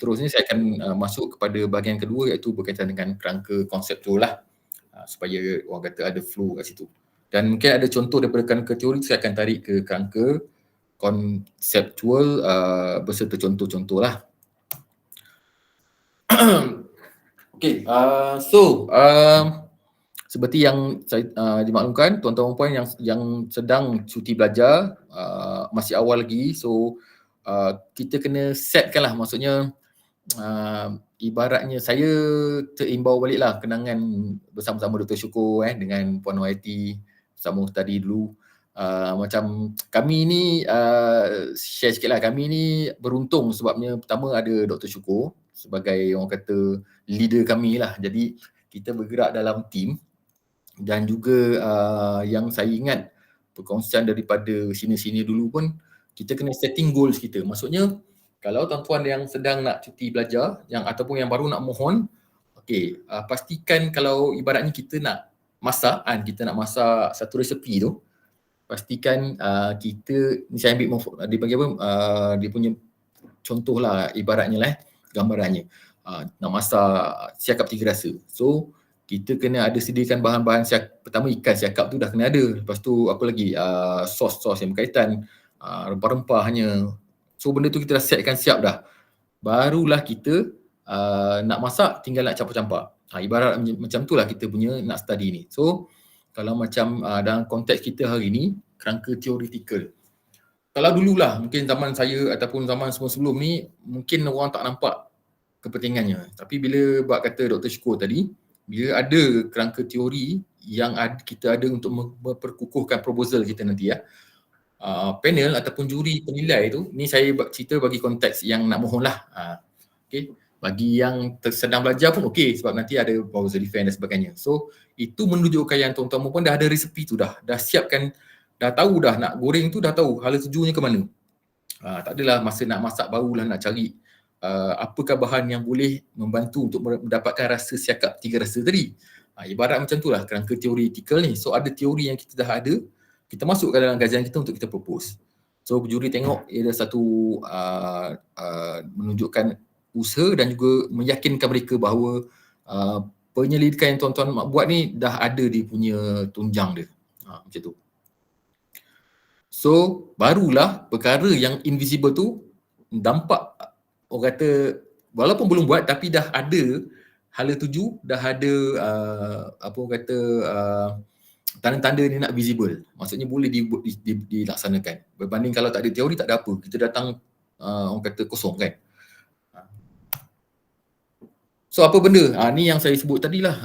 Seterusnya saya akan masuk kepada bahagian kedua, iaitu berkaitan dengan kerangka konseptual lah, supaya orang kata ada flow kat situ. Dan mungkin ada contoh daripada kerangka teori, saya akan tarik ke kerangka konseptual beserta contoh-contoh lah. Okay, seperti yang saya dimaklumkan, tuan-tuan dan puan yang sedang cuti belajar, masih awal lagi, so kita kena setkan lah, maksudnya ibaratnya saya terimbau balik lah kenangan bersama-sama Dr. Syukur dengan Puan Nohaiti sama tadi dulu. Macam kami ni share sikit lah, kami ni beruntung sebabnya pertama ada Dr. Syukur sebagai orang kata leader kami lah, jadi kita bergerak dalam team. Dan juga yang saya ingat perkongsian daripada senior-senior dulu pun, kita kena setting goals kita. Maksudnya kalau tuan-tuan yang sedang nak cuti belajar ataupun yang baru nak mohon, pastikan kalau ibaratnya kita nak masak kita nak masak satu resepi tu, pastikan kita ni saya ambil dia panggil apa, dia punya contoh lah ibaratnya lah gambarannya, nak masak siakap 3 rasa. So kita kena ada sediakan bahan-bahan pertama ikan siakap tu dah kena ada, lepas tu apa lagi, sos-sos yang berkaitan, rempah-rempahnya. So benda tu kita dah setkan siap dah, barulah kita nak masak tinggal nak campak-campak. Ibarat macam tu lah kita punya nak study ni. So kalau macam dalam konteks kita hari ni, kerangka teoretikal, kalau dululah mungkin zaman saya ataupun zaman sebelum ni mungkin orang tak nampak kepentingannya, tapi bila buat kata Dr. Syukur tadi, bila ada kerangka teori yang kita ada untuk memperkukuhkan proposal kita nanti panel ataupun juri penilai tu, ni saya cerita bagi konteks yang nak mohon lah. Bagi yang sedang belajar pun sebab nanti ada proposal defense dan sebagainya. So itu menunjukkan yang tuan-tuan pun dah ada resepi tu, dah siapkan, dah tahu dah nak goreng tu, dah tahu hala tujunya ke mana. Tak adalah masa nak masak barulah nak cari apakah bahan yang boleh membantu untuk mendapatkan rasa siakap 3 rasa tadi. Ibarat macam tu lah kerangka teoretikal ni. So ada teori yang kita dah ada, kita masukkan dalam kajian kita untuk kita propose. So juri tengok ia ada satu menunjukkan usaha dan juga meyakinkan mereka bahawa penyelidikan yang tuan-tuan buat ni dah ada dia punya tunjang dia. Macam tu. So barulah perkara yang invisible tu nampak, orang kata walaupun belum buat tapi dah ada hala tuju, dah ada apa orang kata tanda-tanda ni nak visible. Maksudnya boleh dilaksanakan. Berbanding kalau tak ada teori, tak ada apa. Kita datang orang kata kosong kan. So apa benda? Ni yang saya sebut tadilah.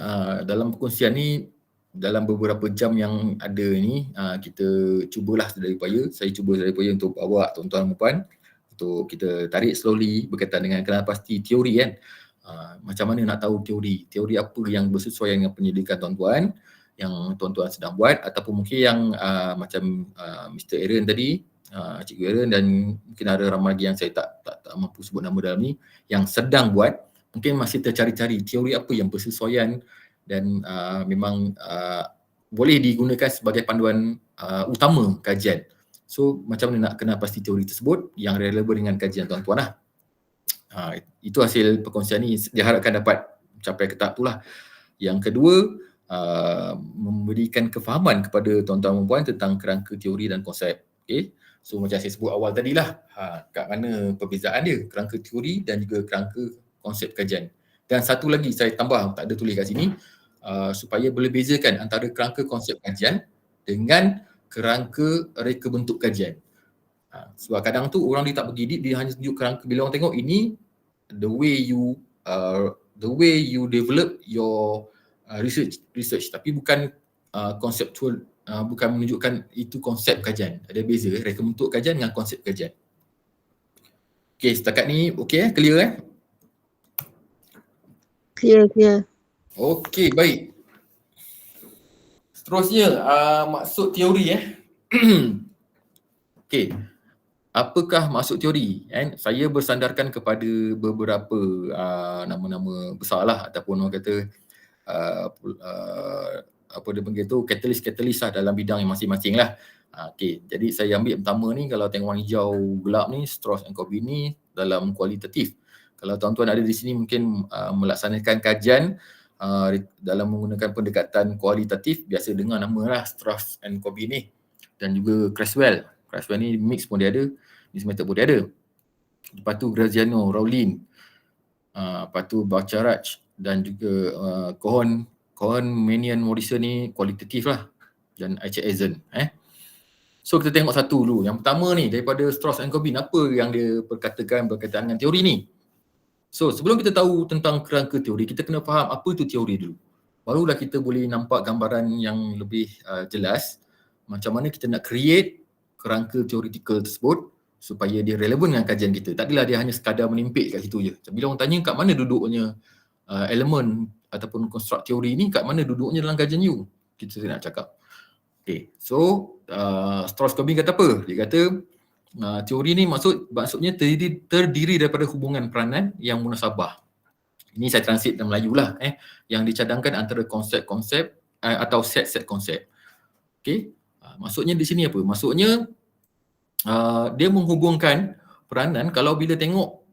Dalam perkongsian ni, dalam beberapa jam yang ada ni, kita cubalah sedaya upaya. Saya cuba sedaya upaya untuk bawa tuan-tuan dan puan untuk kita tarik slowly berkaitan dengan kenal pasti teori kan. Macam mana nak tahu teori apa yang bersesuaian dengan penyelidikan tuan-tuan yang tuan-tuan sedang buat, ataupun mungkin yang macam Mr. Aaron tadi, Cikgu Aaron, dan mungkin ada ramai lagi yang saya tak mampu sebut nama dalam ni, yang sedang buat, mungkin masih tercari-cari teori apa yang bersesuaian dan memang boleh digunakan sebagai panduan utama kajian. So macam mana nak kenal pasti teori tersebut yang relevan dengan kajian tuan-tuan lah. Itu hasil perkongsian ni, diharapkan dapat capai ke tahap tu lah. Yang kedua, memberikan kefahaman kepada tuan-tuan dan puan tentang kerangka teori dan konsep. So macam saya sebut awal tadilah, kat mana perbezaan dia, kerangka teori dan juga kerangka konsep kajian. Dan satu lagi saya tambah, tak ada tulis kat sini, supaya boleh bezakan antara kerangka konsep kajian dengan kerangka reka bentuk kajian. Sebab kadang tu orang dia tak pergi, dia hanya tunjuk kerangka. Bila orang tengok ini, the way you develop your research, tapi bukan konseptual, bukan menunjukkan itu konsep kajian. Ada beza reka bentuk kajian dengan konsep kajian. Okey, setakat ni clear Clear. Okey, baik. Seterusnya, maksud teori Okey. Apakah maksud teori? Saya bersandarkan kepada beberapa nama-nama besarlah, ataupun orang kata apa dia panggil tu, katalis lah dalam bidang yang masing-masing lah. Okey, jadi saya ambil pertama ni, kalau tengok warna hijau gelap ni, Strauss and Corbin ni dalam kualitatif. Kalau tuan-tuan ada di sini mungkin melaksanakan kajian dalam menggunakan pendekatan kualitatif, biasa dengar nama lah Strauss and Colby ni, dan juga Creswell. Creswell ni mix pun dia ada, mix method pun dia ada. Lepas tu Graziano, Rowling, lepas tu Bacharach dan juga Cohen, Manion, Morrison ni kualitatif lah, dan Isaac Eisen. So kita tengok satu dulu. Yang pertama ni daripada Strauss and Colby, apa yang dia perkatakan berkaitan dengan teori ni. So sebelum kita tahu tentang kerangka teori, kita kena faham apa itu teori dulu. Barulah kita boleh nampak gambaran yang lebih jelas macam mana kita nak create kerangka teoretikal tersebut supaya dia relevan dengan kajian kita. Tak adalah dia hanya sekadar menimpik kat situ je. Bila orang tanya kat mana duduknya elemen ataupun konstruk teori ni, kat mana duduknya dalam kajian you, kita nak cakap. Okay, so Strauss-Colby kata apa? Dia kata teori ni maksudnya terdiri daripada hubungan peranan yang munasabah. Ini saya translate dalam Melayu lah, yang dicadangkan antara konsep-konsep atau set-set konsep. Okay, maksudnya di sini apa? Maksudnya dia menghubungkan peranan. Kalau bila tengok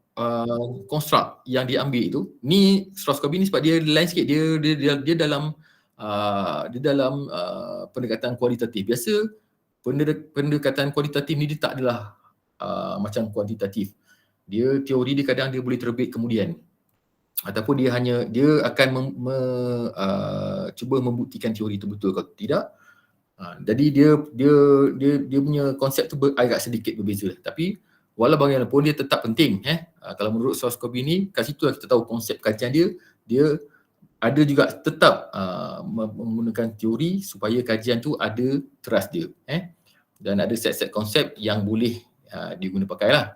konstruk yang diambil itu, ni Strauss-Colby ni sebab dia lain sikit, dia dalam pendekatan kualitatif. Biasa pendekatan kualitatif ni dia tak adalah macam kuantitatif. Teori dia kadang dia boleh terbit kemudian, ataupun dia akan cuba membuktikan teori itu betul atau tidak. Jadi dia punya konsep tu agak sedikit berbeza. Tapi walau bagaimanapun dia tetap penting. Kalau menurut Strauss-Colby ni, kat situ kita tahu konsep kajian dia ada juga tetap menggunakan teori supaya kajian tu ada trust dia, dan ada set-set konsep yang boleh diguna pakai lah.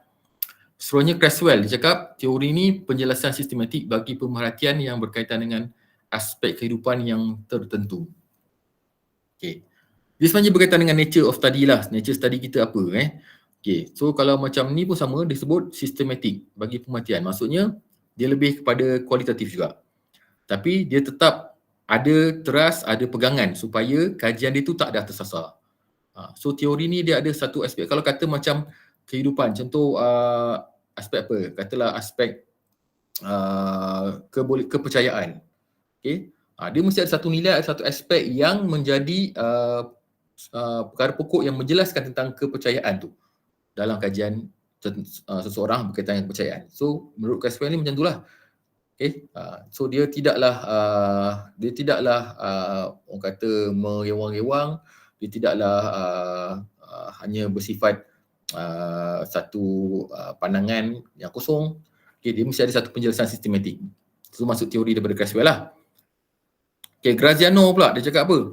Seterusnya Creswell, dia cakap teori ni penjelasan sistematik bagi pemerhatian yang berkaitan dengan aspek kehidupan yang tertentu. Okay. Dia sebenarnya berkaitan dengan nature of study lah, nature study kita apa. Okay. So kalau macam ni pun sama, disebut sistematik bagi pemerhatian. Maksudnya dia lebih kepada kualitatif juga. Tapi dia tetap ada trust, ada pegangan supaya kajian dia tu tak dah tersasar. So teori ni dia ada satu aspek. Kalau kata macam kehidupan, contoh aspek apa? Katalah aspek kepercayaan. Okay? Dia mesti ada satu nilai, ada satu aspek yang menjadi perkara pokok yang menjelaskan tentang kepercayaan tu dalam kajian seseorang berkaitan dengan kepercayaan. So menurut Creswell ni macam itulah. Okay, so dia tidaklah orang kata merewang-rewang, dia tidaklah hanya bersifat satu pandangan yang kosong. Okay, dia mesti ada satu penjelasan sistematik. Itu masuk teori daripada Creswell lah. Okay, Graziano pula dia cakap apa?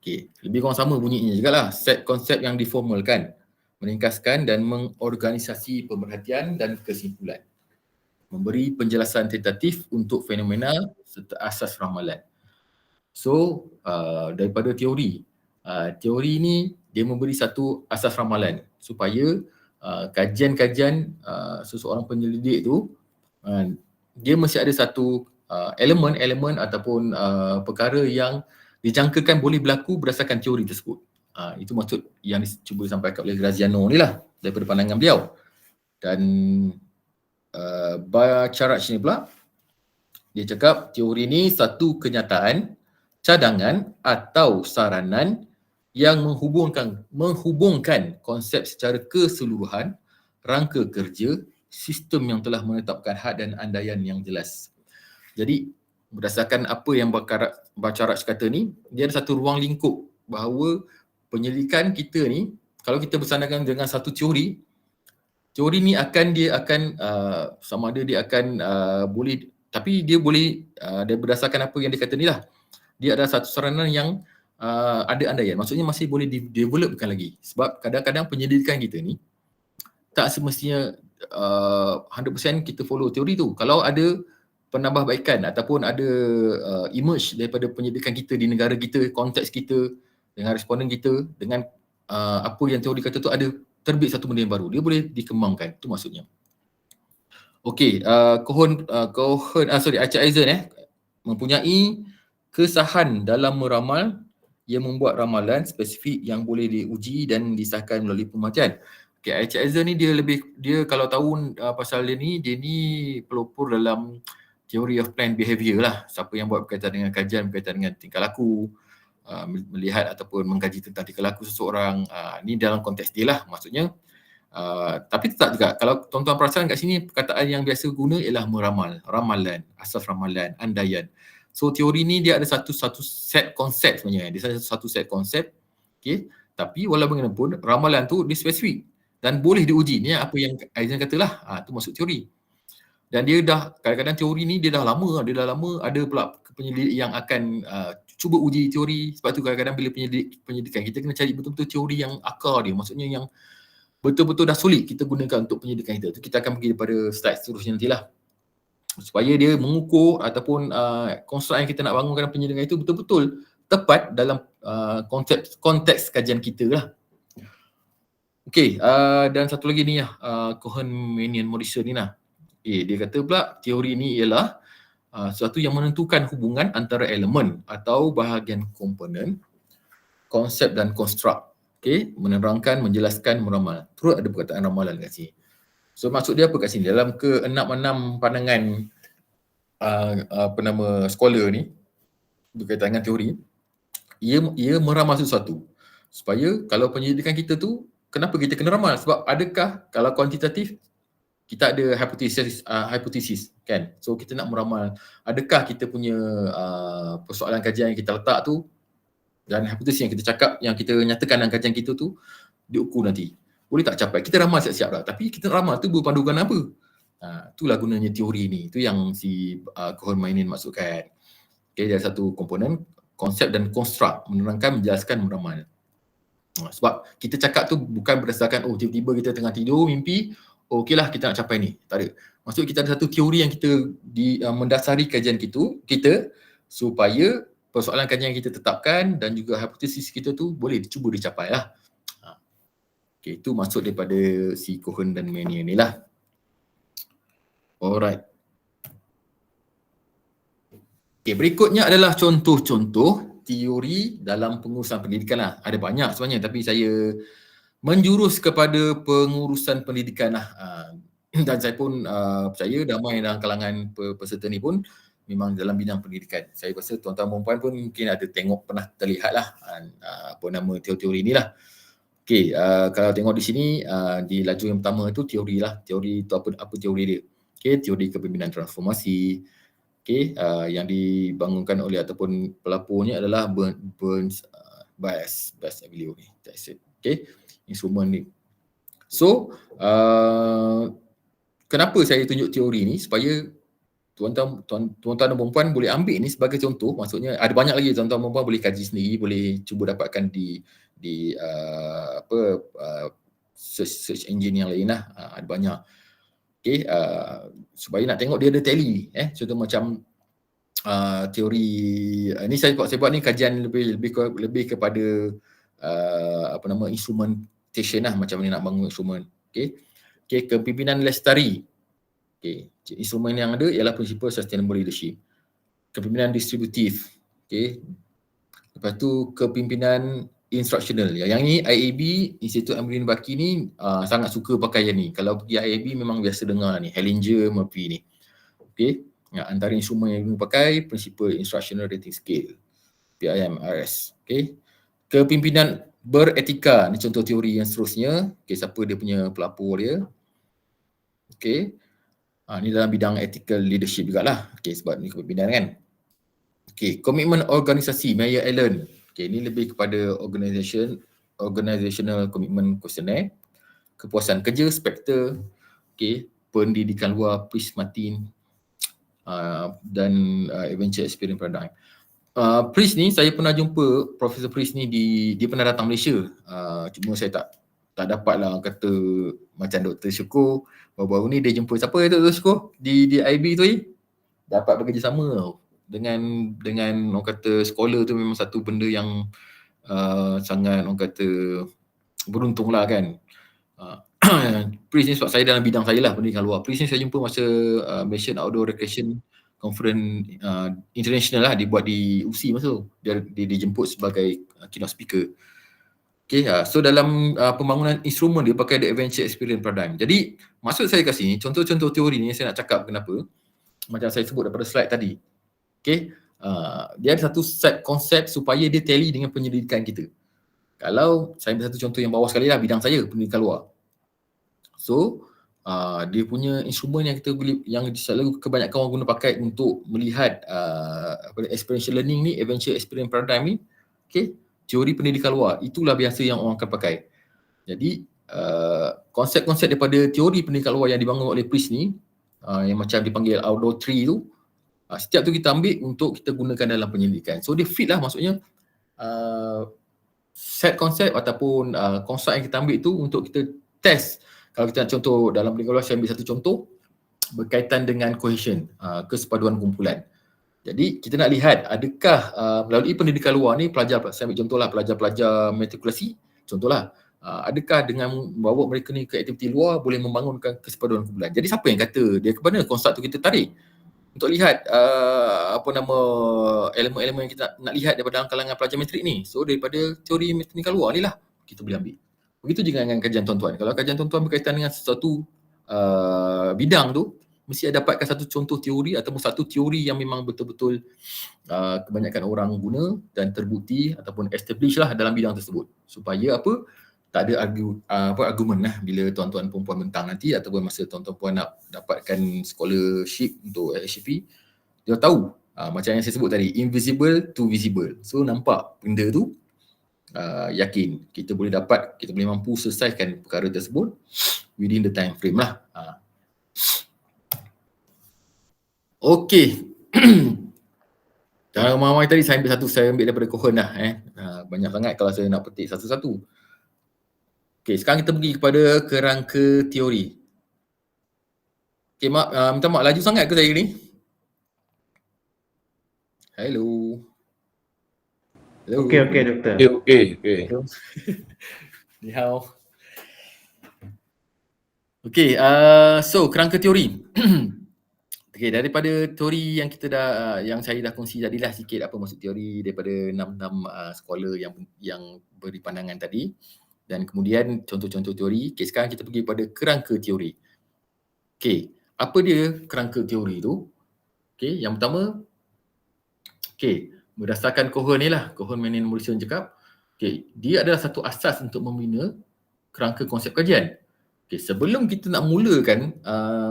Okay, lebih kurang sama bunyinya juga lah. Set konsep yang diformalkan, meringkaskan dan mengorganisasi pemerhatian dan kesimpulan. Memberi penjelasan tentatif untuk fenomena serta asas ramalan. So, daripada teori ni dia memberi satu asas ramalan supaya kajian-kajian seseorang penyelidik tu dia mesti ada satu elemen ataupun perkara yang dijangkakan boleh berlaku berdasarkan teori tersebut. Itu maksud yang cuba disampaikan oleh Graziano ni lah daripada pandangan beliau. Dan Bacharach ni pula dia cakap teori ni satu kenyataan, cadangan atau saranan yang menghubungkan konsep secara keseluruhan, rangka kerja, sistem yang telah menetapkan had dan andaian yang jelas. Jadi berdasarkan apa yang Bacharach kata ni, dia ada satu ruang lingkup bahawa penyelidikan kita ni, kalau kita bersandingan dengan satu teori ni dia akan sama ada dia akan boleh, tapi dia boleh dia berdasarkan apa yang dia kata ni lah, dia ada satu saranan yang ada andaian, maksudnya masih boleh developkan lagi. Sebab kadang-kadang penyelidikan kita ni tak semestinya 100% kita follow teori tu. Kalau ada penambahbaikan ataupun ada emerge daripada penyelidikan kita di negara kita, konteks kita dengan responden kita, dengan apa yang teori kata tu ada terbit satu benda yang baru, dia boleh dikembangkan. Itu maksudnya. Okey, Isaac Eisen mempunyai kesahan dalam meramal yang membuat ramalan spesifik yang boleh diuji dan disahkan melalui pemerhatian. Okay, Richard Eisen ni dia kalau tahu pasal dia ni pelopor dalam theory of planned behavior lah. Siapa yang buat berkaitan dengan kajian berkaitan dengan tingkah laku, melihat ataupun mengkaji tentang tingkah laku seseorang, ni dalam konteks dia lah maksudnya. Tapi tetap juga, kalau tuan-tuan perasan kat sini, perkataan yang biasa guna ialah meramal, ramalan, asas ramalan, andaian. So teori ni dia ada satu set konsep sebenarnya, dia ada satu set konsep, okay? Tapi walaupun bagaimanapun ramalan tu dia spesifik dan boleh diuji. Ni apa yang Eisen katalah, tu masuk teori. Dan dia dah, kadang-kadang teori ni dia dah lama ada pula penyelidik yang akan cuba uji teori. Sebab tu kadang-kadang bila penyelidikan, kita kena cari betul-betul teori yang akar dia, maksudnya yang betul-betul dah solid kita gunakan untuk penyelidikan kita. Tu kita akan pergi daripada slide seterusnya nantilah. Supaya dia mengukur ataupun konstruk yang kita nak bangunkan penyelidikan itu betul-betul tepat dalam konteks kajian kita lah. Okey, dan satu lagi ni Cohen, Manion, Morrison ni lah. Dia kata pula teori ni ialah sesuatu yang menentukan hubungan antara elemen atau bahagian komponen, konsep dan konstruk. Okey, menerangkan, menjelaskan, meramal. Terus ada perkataan ramalan kat sini. So maksud dia apa kat sini? Dalam ke-6 pandangan scholar ni berkaitan dengan teori, ia meramal sesuatu. Supaya kalau penyelidikan kita tu, kenapa kita kena ramal? Sebab adakah kalau kuantitatif kita ada hipotesis kan? So kita nak meramal adakah kita punya persoalan kajian yang kita letak tu dan hipotesis yang kita cakap, yang kita nyatakan dalam kajian kita tu diukur nanti. Boleh tak capai? Kita ramal siap-siap lah. Tapi kita ramal tu berpandukan apa? Itulah gunanya teori ni. Itu yang si Cohen Manion maksudkan. Okay, dia ada satu komponen, konsep dan konstruk, menerangkan, menjelaskan, meramal. Sebab kita cakap tu bukan berdasarkan tiba-tiba kita tengah tidur, mimpi, okeylah kita nak capai ni. Tak ada. Maksud kita ada satu teori yang kita mendasari kajian kita supaya persoalan kajian yang kita tetapkan dan juga hipotesis kita tu boleh cuba dicapai lah. Okay, itu maksud daripada si Cohen dan Manion ni lah. Alright. Okay, berikutnya adalah contoh-contoh teori dalam pengurusan pendidikan lah. Ada banyak sebenarnya tapi saya menjurus kepada pengurusan pendidikan lah. Dan saya pun percaya ramai dalam kalangan peserta ni pun memang dalam bidang pendidikan. Saya rasa tuan-tuan perempuan pun mungkin ada pernah terlihat lah teori-teori ni lah. Okay, kalau tengok di sini di laju yang pertama tu teori lah. Teori tu apa teori dia? Okay, teori kepimpinan transformasi. Okay, yang dibangunkan oleh ataupun pelapornya adalah Burns, Bass Emilio ni. That's it. Okay, instrumen ni. So, kenapa saya tunjuk teori ni? Supaya tuan-tuan dan perempuan boleh ambil ni sebagai contoh. Maksudnya ada banyak lagi tuan-tuan dan perempuan boleh kaji sendiri, boleh cuba dapatkan di search engine yang lain lah. Ada banyak. Okay, supaya nak tengok dia ada tally. Contoh macam teori ni saya buat ni kajian lebih kepada instrumentation lah, macam mana nak bangun instrumen. Okay, kepimpinan Lestari. Okay, instrumen yang ada ialah prinsipal sustainable leadership. Kepimpinan distributif. Okay, lepas tu kepimpinan instructional. Yang ni IAB, Institut Amrin Baki ni sangat suka pakai yang ni. Kalau pergi IAB memang biasa dengar ni, Hellinger, Murphy ni. Okay, antara instrumen yang pakai Principal Instructional Rating Scale, PIMRS. Okay, kepimpinan beretika, ni contoh teori yang seterusnya. Okay, siapa dia punya pelapor dia. Okay, ni dalam bidang ethical leadership jugalah. Okay, sebab ni kepimpinan kan. Okay, komitmen organisasi, Mayer Allen. Okay, ini lebih kepada organizational commitment questionnaire. Kepuasan kerja, Spectre. Okay, pendidikan luar, Price Martin. Dan Adventure Experience Paradigm. Price ni, saya pernah jumpa Profesor Price ni, dia pernah datang Malaysia. Cuma saya tak dapat lah kata macam Dr. Syukur. Baru-baru ni dia jumpa siapa Dr. Syukur di IB tu dapat bekerjasama tau. Dengan orang kata scholar tu memang satu benda yang sangat orang kata beruntung lah kan. Price ni sebab saya dalam bidang saya lah, pendidikan luar. Price ni saya jumpa masa Malaysian Outdoor Recreation Conference International lah, dibuat di UC masa tu. Dia dijemput sebagai keynote speaker. Okay, so dalam pembangunan instrumen dia pakai the adventure experience paradigm. Jadi maksud saya kat sini, contoh-contoh teori ni saya nak cakap kenapa, macam saya sebut daripada slide tadi. Okay, dia ada satu set konsep supaya dia tally dengan penyelidikan kita. Kalau saya ambil satu contoh yang bawah sekali lah, bidang saya, pendidikan luar. So, dia punya instrumen yang kita boleh, yang selalu kebanyakan orang guna pakai untuk melihat experiential learning ni, adventure experience paradigm ni, okay, teori pendidikan luar, itulah biasa yang orang akan pakai. Jadi konsep-konsep daripada teori pendidikan luar yang dibangun oleh Priest ni, yang macam dipanggil outdoor tree tu, setiap tu kita ambil untuk kita gunakan dalam penyelidikan. So dia fit lah, maksudnya set konsep ataupun konsep yang kita ambil tu untuk kita test. Kalau kita nak contoh dalam pendidikan luar, saya ambil satu contoh berkaitan dengan cohesion, kesepaduan kumpulan. Jadi kita nak lihat adakah melalui pendidikan luar ni pelajar, saya ambil contohlah pelajar-pelajar matrikulasi, contohlah, adakah dengan membawa mereka ni ke aktiviti luar boleh membangunkan kesepaduan kumpulan. Jadi siapa yang kata dia ke mana konsep tu kita tarik untuk lihat elemen-elemen yang kita nak lihat daripada kalangan pelajar matrik ni. So daripada teori pendidikan luar ni lah kita boleh ambil. Begitu juga dengan kajian tuan-tuan. Kalau kajian tuan-tuan berkaitan dengan sesuatu bidang tu, mesti ada dapatkan satu contoh teori ataupun satu teori yang memang betul-betul kebanyakan orang guna dan terbukti ataupun establish lah dalam bidang tersebut. Supaya apa? Tak ada argumen lah bila tuan-tuan perempuan bentang nanti ataupun masa tuan-tuan puan nak dapatkan scholarship untuk HCP, dia tahu macam yang saya sebut tadi, invisible to visible. So nampak benda tu, yakin kita boleh dapat, kita boleh mampu selesaikan perkara tersebut within the time frame lah. Okey. Dalam ramai tadi saya ambil daripada Cohen lah. Banyak sangat kalau saya nak petik satu-satu. Okey, sekarang kita pergi kepada kerangka teori. Okey, minta maaf, laju sangat ke saya ni? Hello. Hello. Okey, doktor. Okey. Ni hao. Okey, so kerangka teori. Okey, daripada teori yang kita yang saya dah kongsi tadilah sikit apa maksud teori daripada 6 scholar yang beri pandangan tadi, dan kemudian contoh-contoh teori. Okey, sekarang kita pergi pada kerangka teori. Okey, apa dia kerangka teori tu? Okey, yang pertama, okey, berdasarkan Cohen ni lah, Cohen, Manning, Morrison cakap, okey, dia adalah satu asas untuk membina kerangka konsep kajian. Okay, sebelum kita nak mulakan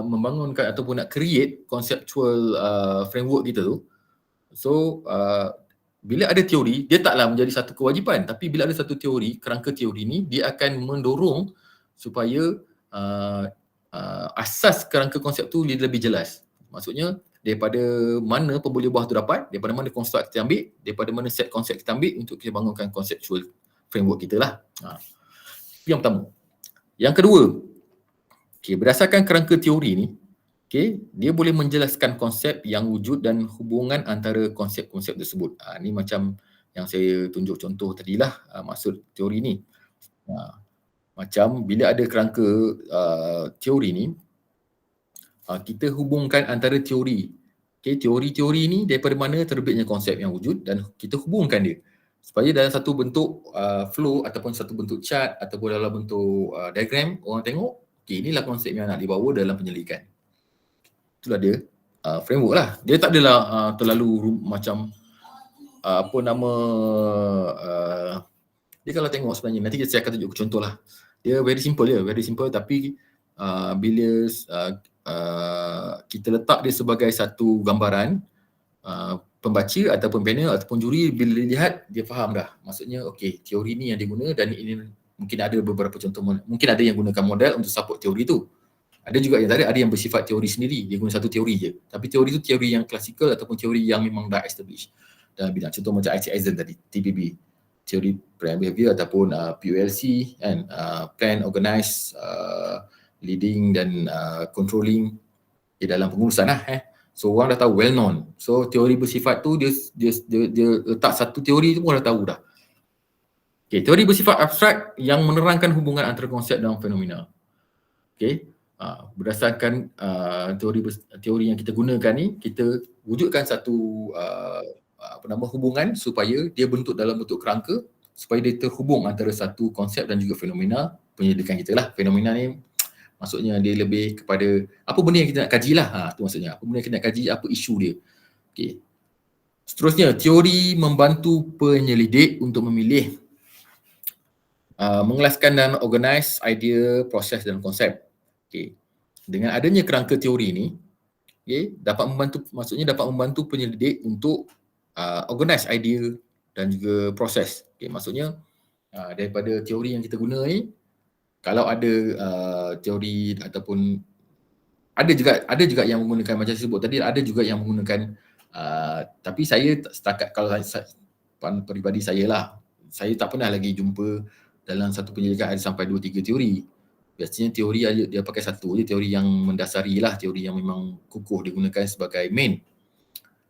membangunkan ataupun nak create conceptual framework kita tu, so bila ada teori, dia taklah menjadi satu kewajipan, tapi bila ada satu teori, kerangka teori ni, dia akan mendorong supaya asas kerangka konsep tu lebih jelas. Maksudnya, daripada mana pembuluh buah tu dapat, daripada mana konstruk kita ambil, daripada mana set konsep kita ambil untuk kita bangunkan conceptual framework kita lah. Yang pertama. Yang kedua, okay, berdasarkan kerangka teori ni, okay, dia boleh menjelaskan konsep yang wujud dan hubungan antara konsep-konsep tersebut. Ni macam yang saya tunjuk contoh tadilah, maksud teori ni. Macam bila ada kerangka teori ni, kita hubungkan antara teori. Okay, teori-teori ni daripada mana terbitnya konsep yang wujud dan kita hubungkan dia. Supaya dalam satu bentuk flow ataupun satu bentuk chart ataupun dalam bentuk diagram, orang tengok, okay, inilah konsep yang nak dibawa dalam penyelidikan. Itulah dia framework lah. Dia tak adalah terlalu macam apa nama, dia kalau tengok sebenarnya, nanti saya akan tunjuk contoh lah. Dia very simple tapi bila kita letak dia sebagai satu gambaran, pembaca ataupun panel ataupun juri bila lihat, dia faham dah. Maksudnya, okey, teori ni yang dia guna dan ini mungkin ada beberapa contoh, mungkin ada yang gunakan model untuk support teori tu. Ada juga yang tak ada yang bersifat teori sendiri, dia guna satu teori je. Tapi teori tu teori yang klasikal ataupun teori yang memang dah established dalam bidang. Contoh macam I.C. Eisen tadi, TPB, teori plan behavior ataupun POLC, kan, plan, organize, leading dan controlling dalam pengurusan lah. So orang dah tahu, well known. So teori bersifat tu dia letak satu teori tu pun dah tahu dah. Okay, teori bersifat abstrak yang menerangkan hubungan antara konsep dan fenomena. Okay, berdasarkan teori yang kita gunakan ni, kita wujudkan satu hubungan supaya dia bentuk dalam bentuk kerangka supaya dia terhubung antara satu konsep dan juga fenomena penyelidikan kita lah. Fenomena ni maksudnya dia lebih kepada apa benda yang kita nak kaji lah. Tu maksudnya. Apa benda yang kita nak kaji, apa isu dia. Okay. Seterusnya, teori membantu penyelidik untuk memilih, mengelaskan dan organize idea, proses dan konsep. Okay. Dengan adanya kerangka teori ni, okay, dapat membantu penyelidik untuk organize idea dan juga proses. Okay, maksudnya daripada teori yang kita guna ni, kalau ada teori ataupun ada juga yang menggunakan macam saya sebut tadi, ada juga yang menggunakan tapi saya setakat kalau peribadi saya lah, saya tak pernah lagi jumpa dalam satu penyelidikan ada sampai 2-3 teori. Biasanya teori dia pakai satu je, teori yang mendasari lah, teori yang memang kukuh digunakan sebagai main.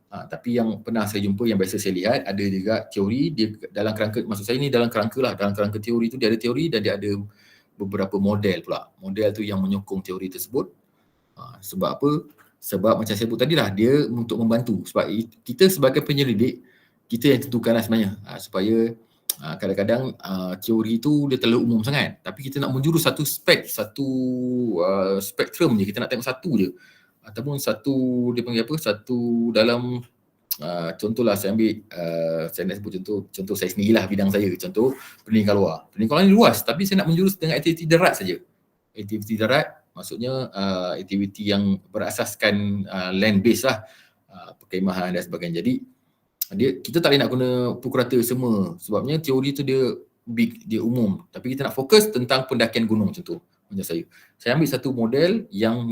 Tapi yang pernah saya jumpa, yang biasa saya lihat, ada juga teori dia dalam kerangka, maksud saya ni dalam kerangka lah, dalam kerangka teori tu dia ada teori dan dia ada beberapa model pula. Model tu yang menyokong teori tersebut. Sebab apa? Sebab macam saya sebut tadi lah, dia untuk membantu. Sebab kita sebagai penyelidik, kita yang tentukan lah sebenarnya. Supaya kadang-kadang teori tu dia terlalu umum sangat. Tapi kita nak menjurus satu spektrum je, kita nak tengok satu je. Ataupun satu, dia panggil apa, satu dalam, contohlah saya ambil, saya nak sebut contoh saya sendirilah, bidang saya. Contoh pendidikan luar. Pendidikan luar ni luas, tapi saya nak menjurus dengan aktiviti darat saja. Aktiviti darat maksudnya aktiviti yang berasaskan land base lah, perkhemahan dan sebagainya. Jadi kita tak boleh nak guna pukul rata semua, sebabnya teori tu dia big, dia umum. Tapi kita nak fokus tentang pendakian gunung contoh. Macam saya ambil satu model yang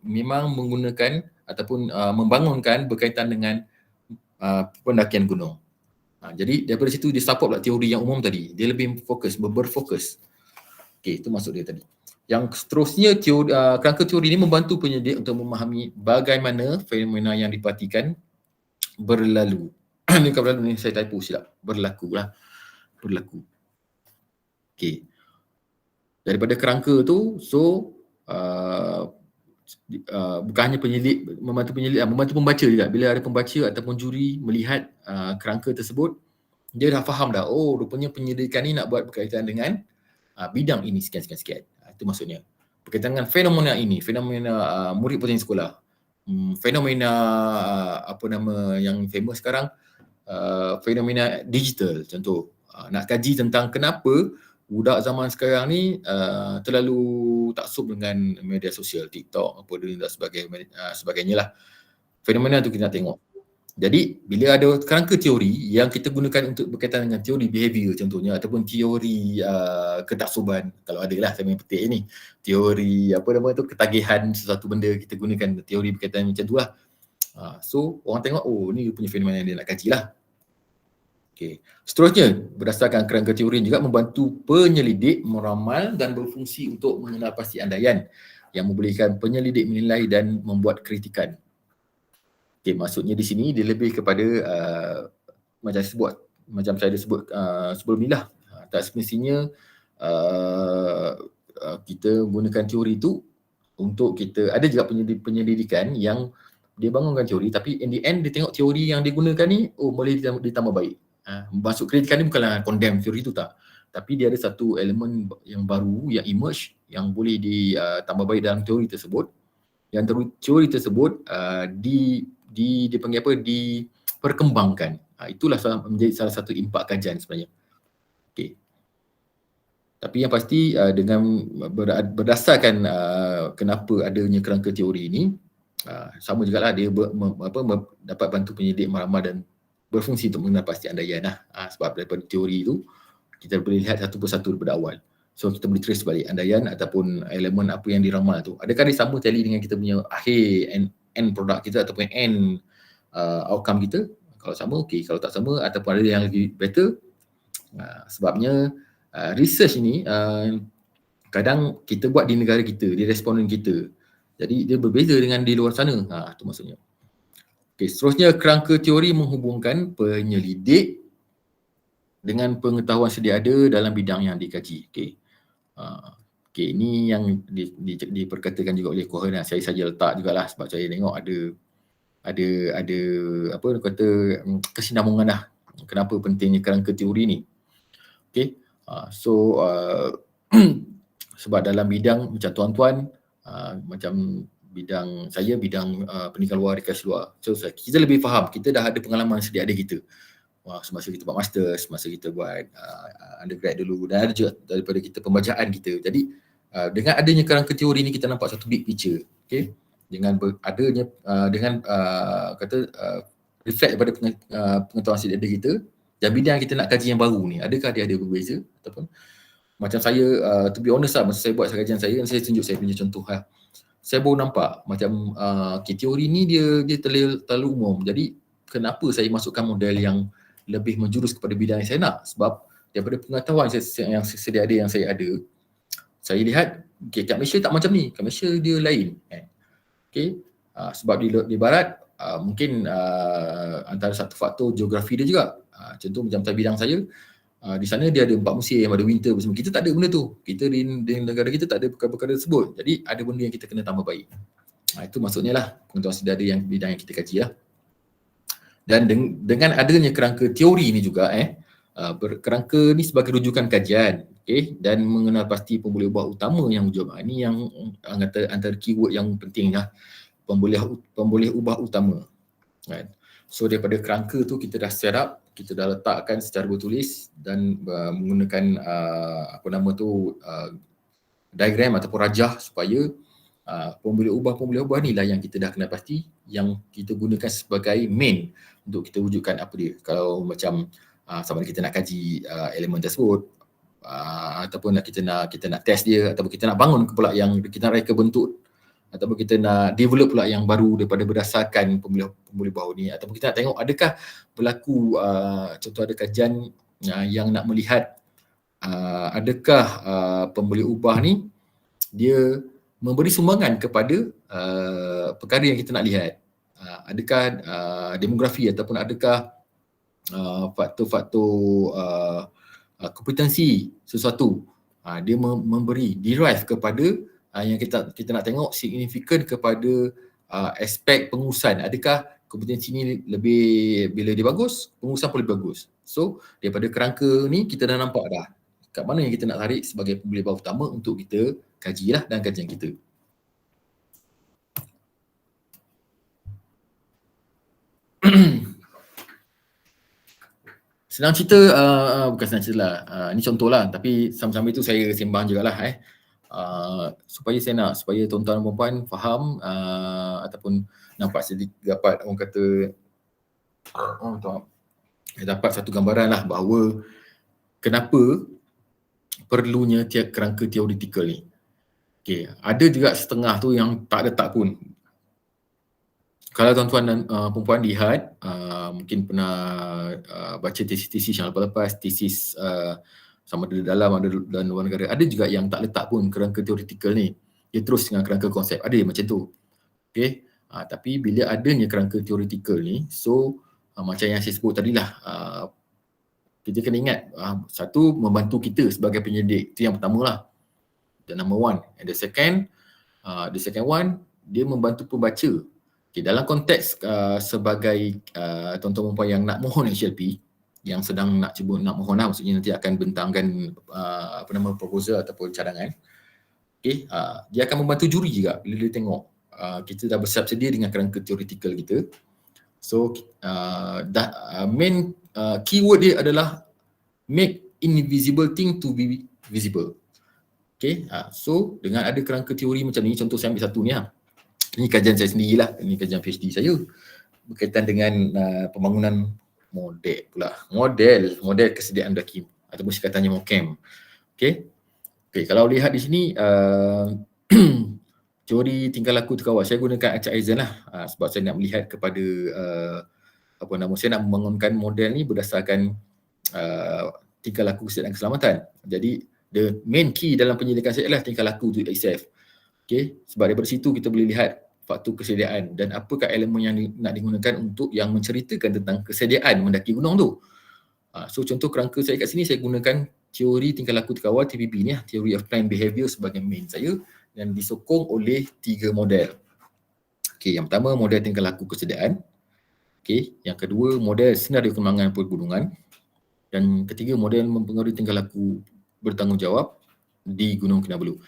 memang menggunakan ataupun membangunkan berkaitan dengan pendakian gunung. Jadi daripada situ dia support pula teori yang umum tadi. Dia lebih berfokus. Okey, itu maksud dia tadi. Yang seterusnya, kerangka teori ini membantu penyelidik untuk memahami bagaimana fenomena yang diperhatikan berlalu. Ni berlalu ni saya typo silap. Berlaku. Okey. Daripada kerangka tu, bukan hanya penyelidik, membantu pembaca juga. Bila ada pembaca ataupun juri melihat kerangka tersebut, dia dah faham dah, oh rupanya penyelidikan ni nak buat berkaitan dengan bidang ini sekian. Itu maksudnya. Berkaitan dengan fenomena ini, fenomena murid penting sekolah. Fenomena apa nama yang famous sekarang, fenomena digital contoh. Nak kaji tentang kenapa budak zaman sekarang ni terlalu taksub dengan media sosial, TikTok, apa dan sebagainya lah. Fenomena tu kita nak tengok. Jadi bila ada kerangka teori yang kita gunakan untuk berkaitan dengan teori behavior contohnya, ataupun teori ketaksuban, kalau ada lah, saya main petik ni, teori apa nama tu, ketagihan sesuatu benda, kita gunakan teori berkaitan macam tu lah. So orang tengok, oh ni punya fenomena yang dia nak kaji lah. Okay. Seterusnya, berdasarkan kerangka teori juga membantu penyelidik meramal dan berfungsi untuk mengenal pasti andaian yang membolehkan penyelidik menilai dan membuat kritikan. Okay, maksudnya di sini dia lebih kepada macam saya sebut sebelum ni lah. Tak semestinya kita gunakan teori tu untuk kita, ada juga penyelidikan yang dia bangunkan teori tapi in the end dia tengok teori yang dia gunakan ni, oh boleh ditambah baik. Masuk kritikan ni bukanlah condemn teori tu tak. Tapi dia ada satu elemen yang baru yang emerge yang boleh ditambah baik dalam teori tersebut. Yang teori tersebut dipanggil apa, diperkembangkan. Itulah menjadi salah satu impak kajian sebenarnya. Okay. Tapi yang pasti dengan berdasarkan kenapa adanya kerangka teori ini, sama jugalah dia dapat bantu penyelidik meramal dan berfungsi untuk mengenal pasti andaian lah. Sebab daripada teori itu kita boleh lihat satu persatu daripada awal. So kita boleh trace balik andaian ataupun elemen apa yang diramal tu. Adakah dia sama tally dengan kita punya akhir end product kita ataupun end outcome kita? Kalau sama, okey. Kalau tak sama ataupun ada yang lebih better, sebabnya research ini kadang kita buat di negara kita, di responden kita. Jadi dia berbeza dengan di luar sana. Itu maksudnya. Okey, seterusnya kerangka teori menghubungkan penyelidik dengan pengetahuan sedia ada dalam bidang yang dikaji. Okey, ini yang diperkatakan juga oleh Cohen. Saya saja letak jugalah sebab saya tengok ada apa kata kesinambungan lah. Kenapa pentingnya kerangka teori ni? Okay. So sebab dalam bidang macam tuan-tuan, macam bidang saya, bidang pendidikan luar, edukasi luar. So kita lebih faham, kita dah ada pengalaman sedia ada kita. Semasa kita buat master, semasa kita buat undergrad dulu, dan ada juga daripada kita pembacaan kita. Jadi dengan adanya kerangka teori ni kita nampak satu big picture. Okay. Dengan adanya reflect daripada pengetahuan sedia ada kita dan bidang kita nak kaji yang baru ni, adakah dia ada berbeza ataupun macam saya, to be honest lah, masa saya buat kajian saya tunjuk saya punya contoh lah. Saya baru nampak macam teori ni dia terlalu umum. Jadi kenapa saya masukkan model yang lebih menjurus kepada bidang yang saya nak? Sebab daripada pengetahuan yang sedia ada yang saya ada, saya lihat kat Malaysia tak macam ni. Kat Malaysia dia lain. Okay. Sebab di barat mungkin antara satu faktor geografi dia juga. Contoh macam bidang saya, di sana dia ada 4 musim, ada winter bersama. Kita tak ada benda tu. Kita di negara kita tak ada perkara-perkara tersebut. Jadi ada benda yang kita kena tambah baik. Itu maksudnya lah pengetahuan sedia ada yang bidang yang kita kaji lah. Dan dengan adanya kerangka teori ni juga kerangka ni sebagai rujukan kajian, okay, dan mengenal pasti pemboleh ubah utama yang wujud. Ini yang antara keyword yang penting lah, pemboleh ubah utama. Right. So daripada kerangka tu kita dah set up, kita dah letakkan secara bertulis dan menggunakan diagram ataupun rajah supaya pemboleh ubah ni lah yang kita dah kenal pasti, yang kita gunakan sebagai main untuk kita wujudkan apa dia. Kalau macam sama ada kita nak kaji elemen tersebut, ataupun kita nak test dia, ataupun kita nak bangun pula yang kita nak reka bentuk, ataupun kita nak develop pula yang baru daripada berdasarkan pemboleh ubah ni, ataupun kita nak tengok adakah berlaku contoh ada kajian yang nak melihat adakah pemboleh ubah ni dia memberi sumbangan kepada perkara yang kita nak lihat. Adakah demografi ataupun adakah faktor-faktor kompetensi sesuatu dia memberi derive kepada yang kita nak tengok signifikan kepada aspek pengurusan. Adakah kompetensi ni lebih, bila dia bagus, pengurusan pun lebih bagus. So daripada kerangka ni kita dah nampak dah kat mana yang kita nak tarik sebagai pemboleh ubah utama untuk kita kajilah dan kajian kita. Senang cerita, bukan senang cerita lah, ini contoh lah, tapi sambil-sambil tu saya sembang jugalah supaya tuan-tuan dan puan-puan faham ataupun nampak sedikit, dapat orang kata dapat satu gambaran lah bahawa kenapa perlunya kerangka teoretikal ni. Okay, ada juga setengah tu yang tak letak pun. Kalau tuan-tuan dan perempuan lihat, mungkin pernah baca tesis-tesis yang lepas-lepas, tesis sama ada dalam ada dan luar negara, ada juga yang tak letak pun kerangka teoretikal ni. Dia terus dengan kerangka konsep, ada yang macam tu. Okay, tapi bila adanya kerangka teoretikal ni, so macam yang saya sebut tadi lah, kita kena ingat, satu, membantu kita sebagai penyelidik, itu yang pertama lah. The number one. And the second one, dia membantu pembaca. Okay, dalam konteks sebagai tuan-tuan perempuan yang nak mohon HLP, yang sedang nak mohon lah, maksudnya nanti akan bentangkan proposal ataupun cadangan. Okay, dia akan membantu juri juga bila dia tengok kita dah bersiap sedia dengan kerangka teoretikal kita. So main keyword dia adalah make invisible thing to be visible. Okay, so dengan ada kerangka teori macam ni, contoh saya ambil satu ni lah. Ini kajian saya sendirilah, ini kajian PhD saya berkaitan dengan pembangunan model kesediaan mendaki ataupun singkatannya MOCAM. Okay, kalau lihat di sini teori tingkah laku terkawal, saya gunakan acak Eisen lah sebab saya nak melihat kepada saya nak membangunkan model ni berdasarkan tingkah laku kesediaan keselamatan. Jadi the main key dalam penyelidikan saya adalah tingkah laku tu itself. Okay, sebab daripada situ kita boleh lihat faktor kesediaan dan apakah elemen yang nak digunakan untuk yang menceritakan tentang kesediaan mendaki gunung tu. So contoh kerangka saya kat sini, saya gunakan teori tingkah laku terkawal TPB ni, Theory of Climb Behavior sebagai main saya, dan disokong oleh 3 model. Okay, yang pertama model tingkah laku kesediaan. Okay, yang kedua model senario kembangan pergunungan. Dan ketiga, model mempengaruhi tingkah laku bertanggungjawab di Gunung Kinabalu.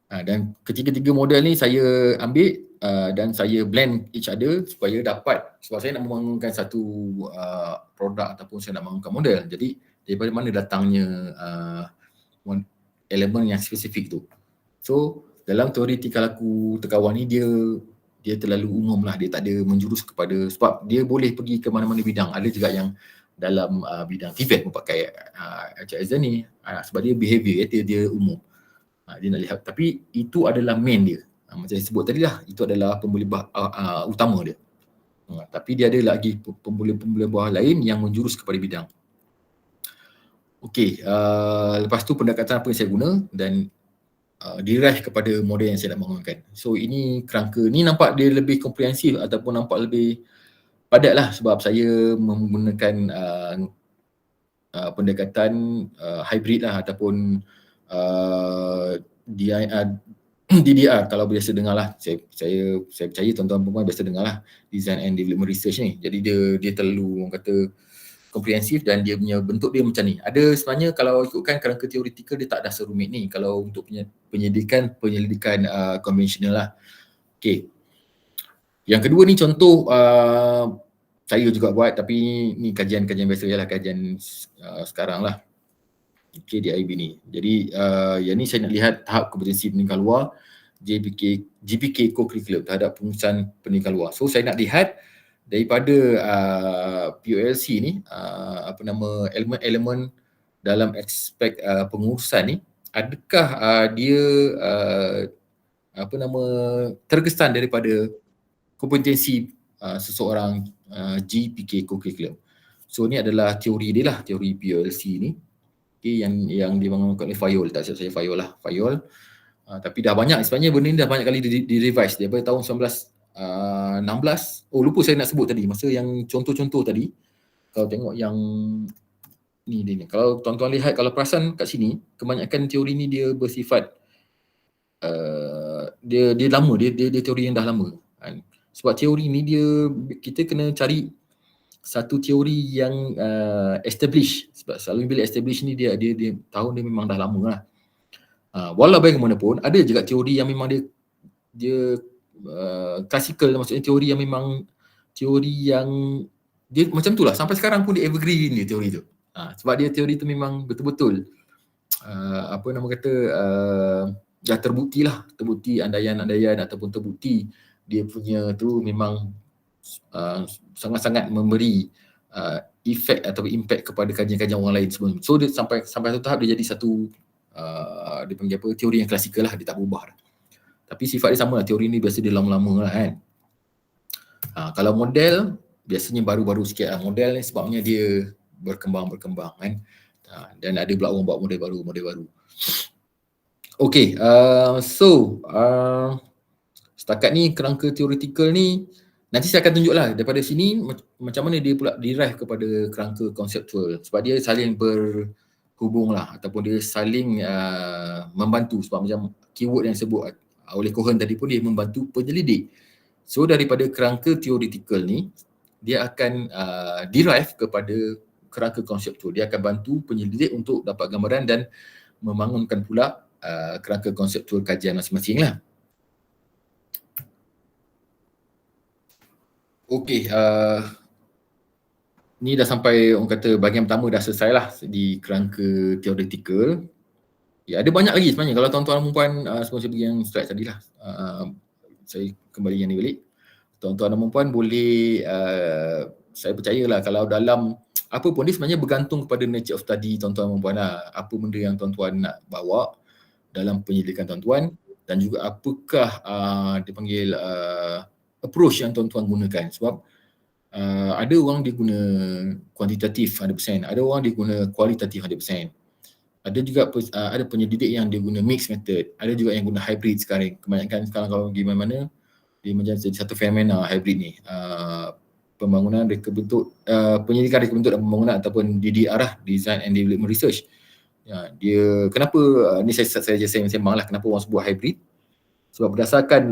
Dan ketiga-tiga model ni saya ambil dan saya blend each other supaya dapat, sebab saya nak membangunkan satu produk ataupun saya nak membangunkan model. Jadi daripada mana datangnya elemen yang spesifik tu. So dalam teori tingkah laku tekawan ni dia terlalu umum lah, dia tak ada menjurus kepada, sebab dia boleh pergi ke mana-mana bidang. Ada juga yang dalam bidang TVET pun pakai HRSN ni sebab dia behavior, dia umum. Dia nak lihat, tapi itu adalah main dia. Macam saya sebut tadi lah, itu adalah pembuluh utama dia. Tapi dia ada lagi pembuluh buah lain yang menjurus kepada bidang. Okey, lepas tu pendekatan apa yang saya guna dan diraih kepada model yang saya nak bangunkan. So ini kerangka ni nampak dia lebih komprehensif ataupun nampak lebih padat lah, sebab saya menggunakan pendekatan hybrid lah ataupun DDR. Kalau biasa dengar lah, saya percaya tuan-tuan perempuan biasa dengar lah Design and Development Research ni. Jadi dia terlalu, orang kata, komprehensif dan dia punya bentuk dia macam ni. Ada sebenarnya kalau ikutkan kerangka teoretikal dia tak dah serumit ni kalau untuk penyelidikan konvensional lah. Okay. Yang kedua ni contoh saya juga buat, tapi ni kajian biasa je lah, kajian sekarang lah. Okay, di IB ni. Jadi yang ni saya nak lihat tahap kompetensi pendidikan luar GPK co-curriculum terhadap pengurusan pendidikan luar. So saya nak lihat daripada POLC ni elemen-elemen dalam aspek pengurusan ni, adakah dia terkesan daripada kompetensi seseorang GPK co-curriculum. So ni adalah teori dia lah, teori POLC ni. Okay, yang dibangunkan oleh Fayol, tak silap saya Fayol. Tapi dah banyak sebenarnya, benda ni dah banyak kali di-revise daripada tahun 1916. Oh, lupa saya nak sebut tadi, masa yang contoh-contoh tadi, kalau tengok yang ni dia ni. Kalau tuan-tuan lihat, kalau perasan kat sini, kebanyakan teori ni dia bersifat dia lama, dia teori yang dah lama. Sebab teori ni kita kena cari satu teori yang establish, sebab selalu bila establish ni dia tahun dia memang dah lama lah. Walau bagaimanapun ada juga teori yang memang dia klasikal, maksudnya teori yang memang teori yang dia macam tu lah, sampai sekarang pun dia evergreen dia teori tu. Sebab dia teori tu memang betul-betul dah terbukti andaian ataupun terbukti dia punya tu memang sangat-sangat memberi efek atau impact kepada kajian-kajian orang lain sebelum. So dia sampai satu tahap dia jadi satu dia panggil apa, teori yang klasikal lah, dia tak berubah dah. Tapi sifat dia sama lah, teori ni biasa dia lama-lama lah kan. Kalau model biasanya baru-baru sikit lah. Model ni sebabnya dia berkembang kan. Dan ada pula orang buat model baru. Okay, setakat ni kerangka teoretikal ni nanti saya akan tunjuklah daripada sini macam mana dia pula diraih kepada kerangka konseptual, sebab dia saling berhubung lah ataupun dia saling membantu, sebab macam keyword yang sebut oleh Cohen tadi pun dia membantu penyelidik. So daripada kerangka teoretikal ni dia akan derive kepada kerangka konseptual. Dia akan bantu penyelidik untuk dapat gambaran dan membangunkan pula kerangka konseptual kajian masing-masing lah. Okey, ni dah sampai, orang kata bahagian pertama dah selesai lah di kerangka teoretikal. Ya, ada banyak lagi sebenarnya. Kalau tuan-tuan dan perempuan, sebelum saya pergi yang slide tadi lah, saya kembali yang ni balik. Tuan-tuan dan perempuan boleh, saya percayalah kalau dalam apa pun, dia sebenarnya bergantung kepada nature of study tuan-tuan dan perempuan lah. Apa benda yang tuan-tuan nak bawa dalam penyelidikan tuan-tuan, dan juga apakah dipanggil approach yang tuan-tuan gunakan. Sebab ada orang dia guna kuantitatif 100%, ada orang dia guna kualitatif 100%. Ada juga ada penyelidik yang dia guna mixed method, ada juga yang guna hybrid sekarang. Kebanyakan sekarang kalau pergi mana-mana, dia menjadi satu fenomena hybrid ni. Pembangunan reka bentuk, penyelidikan reka bentuk dan pembangunan ataupun DDR lah, Design and Development Research. Dia kenapa ni saya sembang lah kenapa orang sebut hybrid. Sebab berdasarkan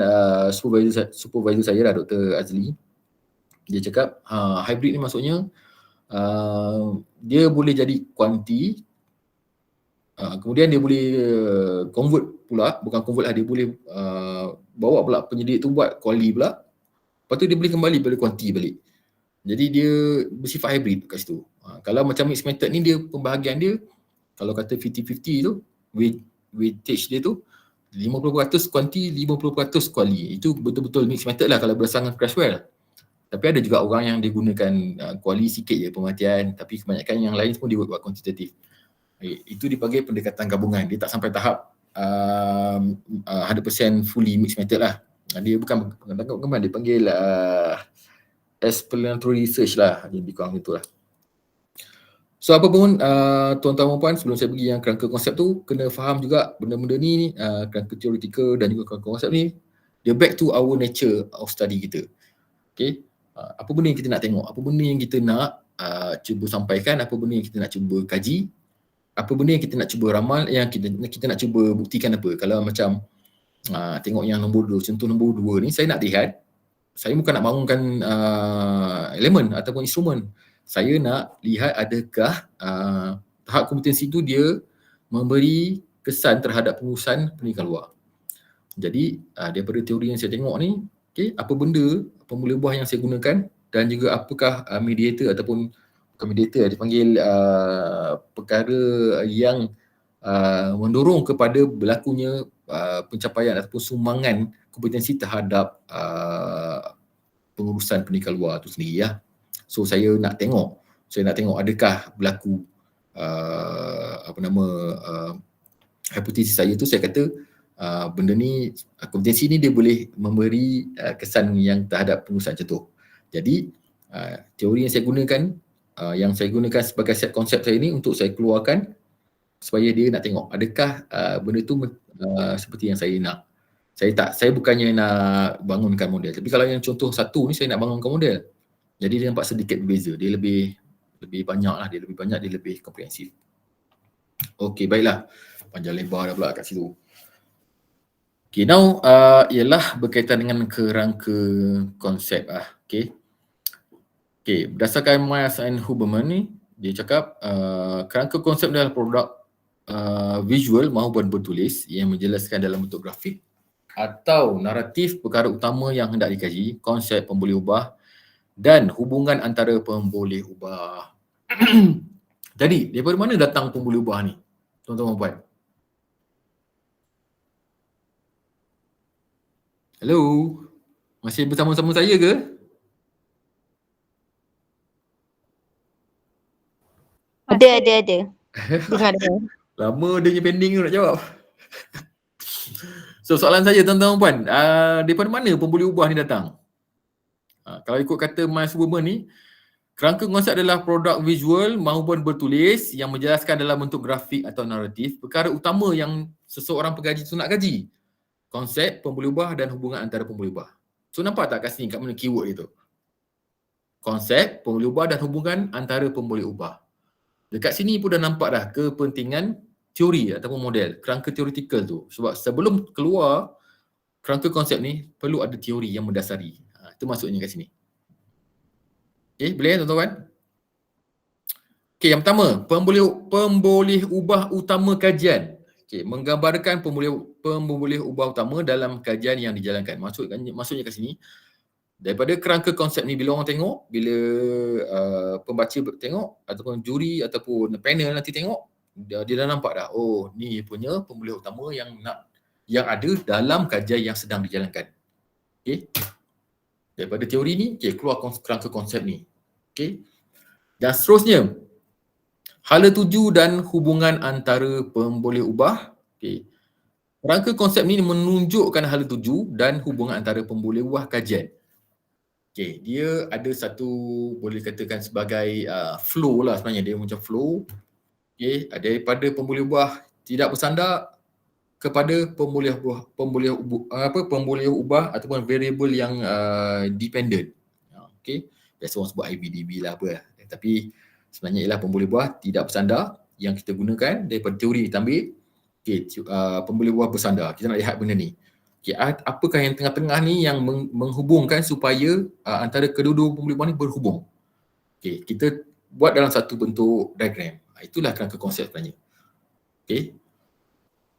supervisor saya lah, Dr. Azli, dia cakap hybrid ni maksudnya dia boleh jadi kuanti, kemudian dia boleh convert pula, bukan convert lah, dia boleh bawa pula penyedik tu buat quali pula, lepas tu dia boleh kembali pada kuanti balik. Jadi dia bersifat hybrid kat situ. Kalau macam mixed method ni, dia pembahagian dia, kalau kata 50-50 tu, weightage dia tu 50% kuanti, 50% quali. Itu betul-betul mixed method lah kalau berdasarkan Crashwell. Tapi ada juga orang yang dia gunakan quali sikit je pemerhatian, tapi kebanyakan yang lain pun dia buat kuantitatif. Itu dipanggil pendekatan gabungan. Dia tak sampai tahap 100% fully mixed method lah. Dia bukan pendekatan gabungan, dia panggil explanatory research lah, jadi kurang itu lah. So apa pun tuan-tuan dan puan, sebelum saya pergi yang kerangka konsep tu, kena faham juga benda-benda ni, kerangka teoretikal dan juga kerangka konsep ni, dia back to our nature of study kita. Okay, apa benda yang kita nak tengok, apa benda yang kita nak cuba sampaikan, apa benda yang kita nak cuba kaji, apa benda yang kita nak cuba ramal, yang kita nak cuba buktikan apa. Kalau macam tengok yang nombor 2, contoh nombor 2 ni, saya nak lihat, saya bukan nak bangunkan elemen ataupun instrumen. Saya nak lihat adakah tahap kompetensi tu dia memberi kesan terhadap pengurusan pendidikan luar. Jadi daripada teori yang saya tengok ni, apa benda pemula buah yang saya gunakan, dan juga apakah mediator ataupun bukan mediator, dipanggil perkara yang mendorong kepada berlakunya pencapaian ataupun sumbangan kompetensi terhadap pengurusan pendidikan luar tu sendiri ya. So saya nak tengok adakah berlaku hipotesis saya tu, saya kata benda ni, kompetensi ni dia boleh memberi kesan yang terhadap pengurusan macam tu. Jadi teori yang saya gunakan sebagai set konsep saya ni untuk saya keluarkan supaya dia nak tengok adakah benda tu seperti yang saya nak. Saya bukannya nak bangunkan model, tapi kalau yang contoh satu ni saya nak bangunkan model. Jadi dia nampak sedikit berbeza, dia lebih banyak lah, dia lebih komprehensif. Okey, baiklah. Panjang lebar dah pula kat situ. Okay, now ialah berkaitan dengan kerangka konsep lah. Okay, berdasarkan Myers and Huberman ni, dia cakap kerangka konsep adalah produk visual maupun bertulis yang menjelaskan dalam bentuk grafik atau naratif perkara utama yang hendak dikaji, konsep pemboleh ubah dan hubungan antara pemboleh ubah. Jadi, daripada mana datang pemboleh ubah ni, tuan-tuan dan puan? Hello? Masih bersama-sama saya ke? Ada. Dengar. Lama dia punya pending tu nak jawab. So soalan saya tuan-tuan dan puan, daripada mana pemboleh ubah ni datang? Kalau ikut kata Myers Huberman ni, kerangka konsep adalah produk visual maupun bertulis yang menjelaskan dalam bentuk grafik atau naratif perkara utama yang seseorang pengkaji tu nak kaji. Konsep, pemboleh ubah dan hubungan antara pemboleh ubah. So nampak tak kat sini, kat mana keyword itu? Konsep, pemboleh ubah dan hubungan antara pemboleh ubah. Dekat sini pun dah nampak dah kepentingan teori ataupun model, kerangka teoretikal tu. Sebab sebelum keluar kerangka konsep ni, perlu ada teori yang mendasari. Itu maksudnya kat sini. Okay, boleh tuan-tuan? Okay, yang pertama, pemboleh ubah utama kajian. Okay, menggambarkan pemboleh ubah utama dalam kajian yang dijalankan. Maksudnya kat sini, daripada kerangka konsep ni, bila orang tengok, bila pembaca tengok, ataupun juri ataupun panel nanti tengok, dia dah nampak dah, oh ni punya pemboleh utama yang ada dalam kajian yang sedang dijalankan. Okay. Daripada teori ni, keluar kerangka konsep ni. Okay. Dan seterusnya, hala tuju dan hubungan antara pemboleh ubah. Okay. Kerangka konsep ni menunjukkan hala tuju dan hubungan antara pemboleh ubah kajian. Okay. Dia ada satu, boleh katakan sebagai flow lah sebenarnya. Dia macam flow. Okay. Daripada pemboleh ubah tidak bersandar kepada pemboleh ubah ataupun variable yang dependent. Okay. Biasa orang sebut IBDB lah apa. Tapi sebenarnya ialah pemboleh ubah tidak bersandar yang kita gunakan daripada teori kita ambil. Okay, pemboleh ubah bersandar. Kita nak lihat benda ni. Okay, apakah yang tengah-tengah ni yang menghubungkan supaya antara kedua-dua pemboleh ubah ni berhubung. Okay, kita buat dalam satu bentuk diagram. Itulah kerangka konsep sebenarnya. Okay.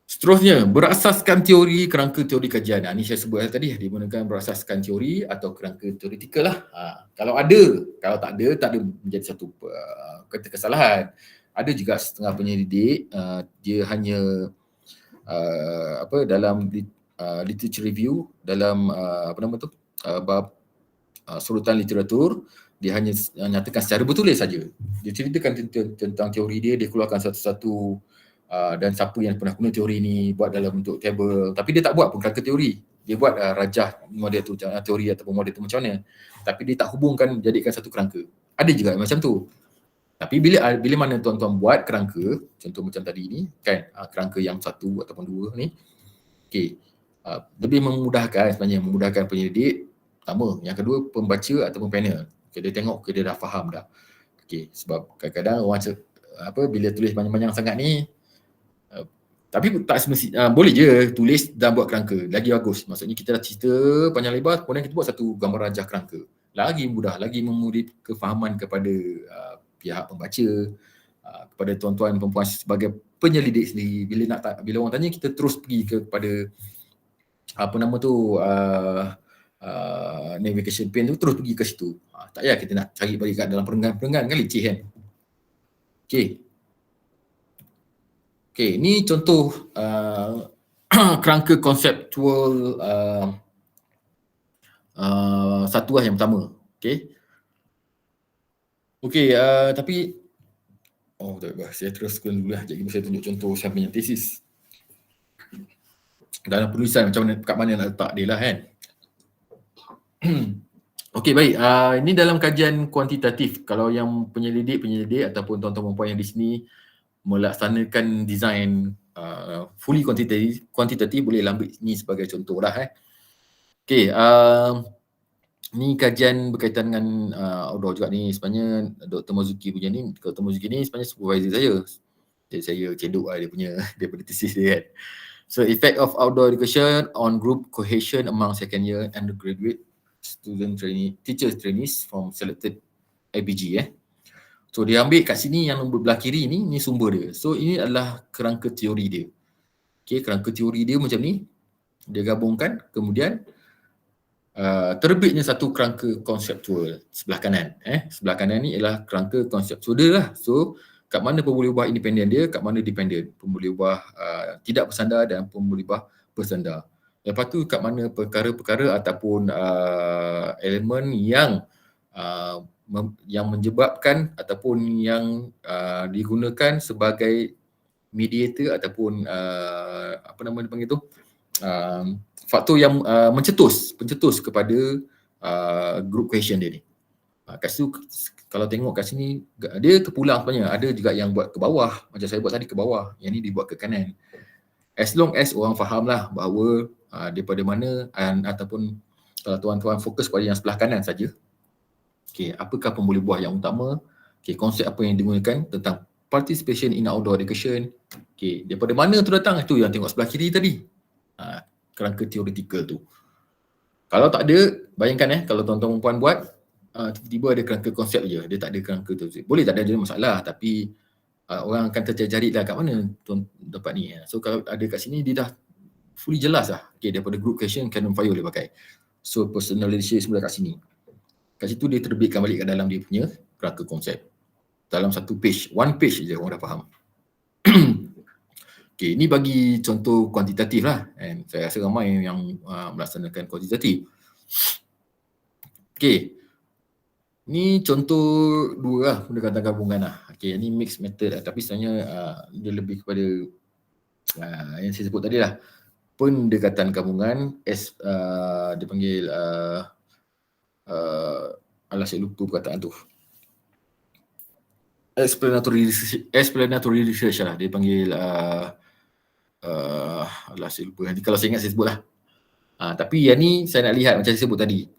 Seterusnya, berasaskan teori, kerangka teori kajian. Ini saya sebut tadi, dia menggunakan berasaskan teori atau kerangka teoretikal lah. Kalau ada, kalau tak ada menjadi satu kata kesalahan. Ada juga setengah penyelidik, dia hanya dalam literature review, dalam bab surutan literatur, dia hanya nyatakan secara bertulis saja. Dia ceritakan tentang teori dia, dia keluarkan satu-satu dan siapa yang pernah guna teori ni, buat dalam bentuk table, tapi dia tak buat pun kerangka teori. Dia buat rajah model tu, teori ataupun model tu macam mana, tapi dia tak hubungkan, jadikan satu kerangka. Ada juga macam tu. Tapi bila mana tuan-tuan buat kerangka, contoh macam tadi ni kan, kerangka yang satu ataupun dua ni, okey, lebih memudahkan sebenarnya, memudahkan penyelidik. Pertama, yang kedua pembaca ataupun panel. Okay, dia tengok, okay, dia dah faham dah. Okay, sebab kadang-kadang orang bila tulis panjang-panjang sangat ni, tapi tak semestinya, boleh je tulis dan buat kerangka, lagi bagus. Maksudnya kita dah cerita panjang lebar, kemudian kita buat satu gambar rajah kerangka. Lagi mudah, lagi memudih kefahaman kepada pihak pembaca, kepada tuan-tuan perempuan sebagai penyelidik sendiri. Bila orang tanya, kita terus pergi kepada navigation pane tu, terus pergi ke situ. Tak payah kita nak cari balik kat dalam perenggan-perenggan, kan leceh kan. Okay, ni contoh kerangka konseptual satu yang pertama. Tapi tak apa, saya teruskan dulu lah. Jadi saya tunjuk contoh saya punya tesis. Dalam penulisan macam mana, kat mana nak letak dia lah kan. Okey, baik. Ini dalam kajian kuantitatif. Kalau yang penyelidik ataupun tuan-tuan perempuan yang di sini melaksanakan design fully kuantitatif, boleh ambil ni sebagai contoh lah. Okey, ni kajian berkaitan dengan outdoor juga ni. Sebenarnya Dr. Mozuki punya ni, Dr. Mozuki ni sebenarnya supervisor saya. Jadi saya cedok dia punya tesis dia kan. So, effect of outdoor education on group cohesion among second year undergraduate student teachers trainees from selected IPG. So dia ambil kat sini yang belah kiri ni sumber dia. So ini adalah kerangka teori dia. Okay, kerangka teori dia macam ni. Dia gabungkan, kemudian terbitnya satu kerangka konseptual sebelah kanan. Sebelah kanan ni ialah kerangka konseptual dia lah. So kat mana pemboleh ubah independen dia, kat mana dependent. Pemboleh ubah tidak bersandar dan pemboleh ubah bersandar. Lepas tu kat mana perkara-perkara ataupun elemen yang menyebabkan ataupun yang digunakan sebagai mediator ataupun faktor yang pencetus kepada group cohesion dia ni. Kat situ, kalau tengok kat sini, dia terpulang sebenarnya. Ada juga yang buat ke bawah, macam saya buat tadi ke bawah. Yang ni dibuat ke kanan. As long as orang faham lah bahawa daripada mana ataupun kalau tuan-tuan fokus pada yang sebelah kanan saja. Okay, apakah pemboleh buah yang utama? Okay, konsep apa yang digunakan tentang participation in outdoor education. Okay, daripada mana tu datang? Itu yang tengok sebelah kiri tadi. Kerangka teoretikal tu. Kalau tak ada, bayangkan kalau tuan-tuan perempuan buat, tiba-tiba ada kerangka konsep je. Dia tak ada kerangka tu. Boleh tak ada masalah, tapi orang akan tercari lah kat mana tuan dapat ni. So kalau ada kat sini, dia dah fully jelas lah. Okay, daripada group question, Canon Fire boleh pakai. So personalization dah kat sini. Kat situ dia terbitkan balik kat dalam dia punya kerangka konsep. Dalam satu page, one page je orang dah faham. Okay, ni bagi contoh kuantitatif lah. And saya rasa ramai yang melaksanakan kuantitatif. Okay, ni contoh dua lah, pendekatan gabungan lah. Okay, ni mixed method lah. Tapi sebenarnya dia lebih kepada yang saya sebut tadi lah. Pendekatan gabungan, dia panggil saya lupa perkataan tu. Explanatory research lah. Dia panggil saya lupa. Nanti kalau saya ingat saya sebut lah. Tapi yang ni saya nak lihat macam saya sebut tadi.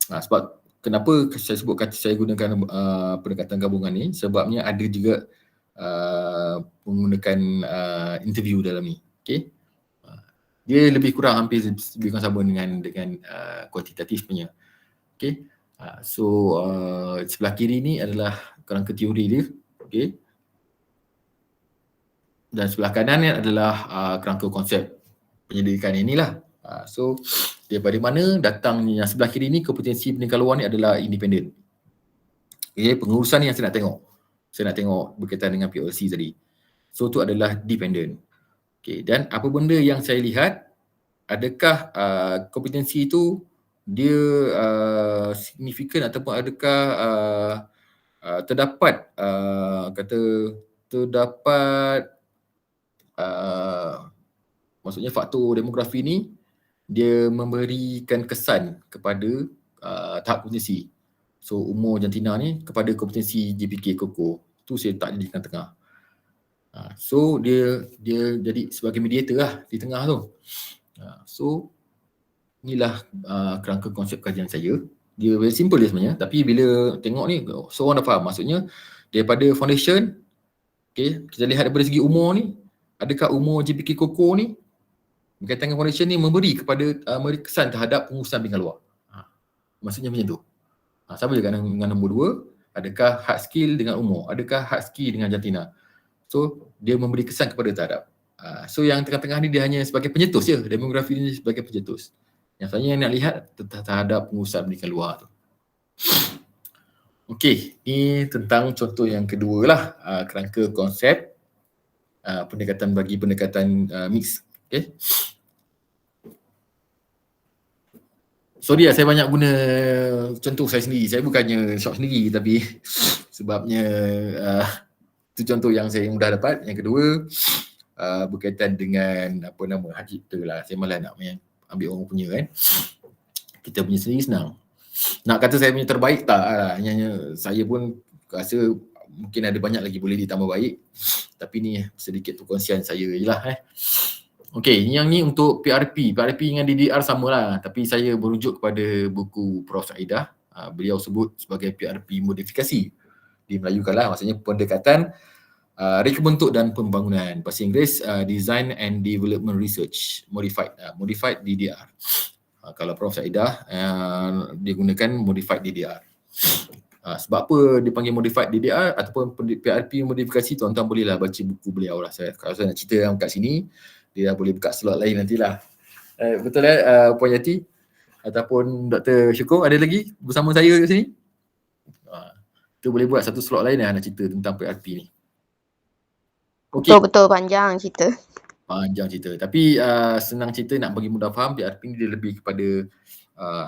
Sebab kenapa saya gunakan pendekatan gabungan ni, sebabnya ada juga menggunakan interview dalam ni. Okay? Dia lebih kurang hampir lebih kurang sama dengan kuantitatif punya. Okay? So sebelah kiri ni adalah kerangka teori dia. Okay. Dan sebelah kanan ni adalah kerangka konsep penyelidikan inilah. So daripada mana datangnya, yang sebelah kiri ni kompetensi penyelidikan luar ni adalah independen. Okay, pengurusan ni yang saya nak tengok. Saya nak tengok berkaitan dengan PLC tadi. So tu adalah dependent. Okay, dan apa benda yang saya lihat, adakah kompetensi itu dia signifikan ataupun adakah terdapat maksudnya faktor demografi ni dia memberikan kesan kepada tahap kompetensi. So umur jantina ni kepada kompetensi JPK Koko tu saya tak di tengah-tengah. So dia jadi sebagai mediator lah di tengah tu. So inilah kerangka konsep kajian saya. Dia very simple dia sebenarnya, tapi bila tengok ni so orang dah faham. Maksudnya daripada foundation, okay, kita lihat daripada segi umur ni, adakah umur JPK Koko ni berkaitan dengan foundation ni memberi kesan terhadap pengurusan bidang luar. Maksudnya macam tu. Sama juga dengan nombor 2, adakah hard skill dengan umur, adakah hard skill dengan jantina. So dia memberi kesan kepada terhadap. So yang tengah-tengah ni dia hanya sebagai pencetus je, demografi ni sebagai pencetus. Yang saya nak lihat terhadap pengurusan pendidikan luar tu. Okey, ni tentang contoh yang kedua lah, kerangka konsep pendekatan bagi pendekatan mix. Okay. Sorry lah, saya banyak guna contoh saya sendiri. Saya bukannya shop sendiri, tapi sebabnya itu contoh yang saya mudah dapat. Yang kedua, berkaitan dengan apa nama, hak cipta lah. Saya malah nak ambil orang punya kan. Kita punya sendiri senang. Nak kata saya punya terbaik tak lah. Hanya saya pun rasa mungkin ada banyak lagi boleh ditambah baik. Tapi ni sedikit perkongsian saya je lah. Okey, yang ni untuk PRP. PRP dengan DDR sama lah. Tapi saya merujuk kepada buku Prof. Saidah. Beliau sebut sebagai PRP modifikasi. Dimelayukan lah, maksudnya pendekatan reka bentuk dan pembangunan. Bahasa Inggeris Design and Development Research, Modified DDR. Kalau Prof. Saidah dia gunakan Modified DDR. Sebab apa dia panggil Modified DDR ataupun PRP modifikasi, tuan-tuan bolehlah baca buku beliau lah. Kalau saya nak cerita yang kat sini, dia dah boleh buka slot lain nantilah. Betul Puan Yati ataupun Dr. Syukur ada lagi bersama saya kat sini? Kita boleh buat satu slot lain nak cerita tentang PRP ni. Okay. Betul, panjang cerita. Panjang cerita. Tapi senang cerita, nak bagi mudah faham, PRP ni dia lebih kepada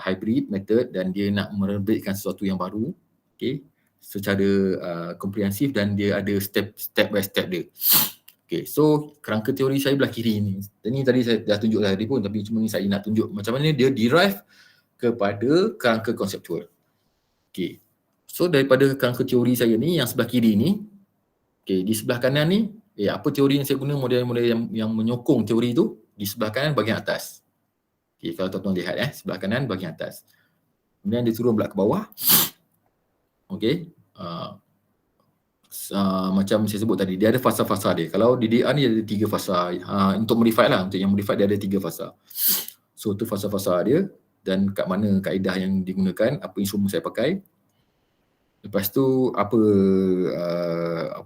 hybrid method dan dia nak merebitkan sesuatu yang baru, okay, secara komprehensif dan dia ada step by step dia. Okay, so kerangka teori saya belah kiri ni. Ini tadi saya dah tunjuk tadi pun, tapi cuma ni saya nak tunjuk macam mana dia derive kepada kerangka konseptual. Okay, so daripada kerangka teori saya ni, yang sebelah kiri ni, okay, di sebelah kanan ni, apa teori yang saya guna, model-model yang menyokong teori tu, di sebelah kanan bahagian atas. Okay, kalau tuan-tuan lihat sebelah kanan bahagian atas. Kemudian dia turun pula ke bawah. Okay, macam saya sebut tadi, dia ada fasa-fasa dia. Kalau DDR ni ada 3 fasa. Untuk modify lah, untuk yang modify dia ada 3 fasa. So tu fasa-fasa dia dan kat mana kaedah yang digunakan, apa instrumen saya pakai. Lepas tu apa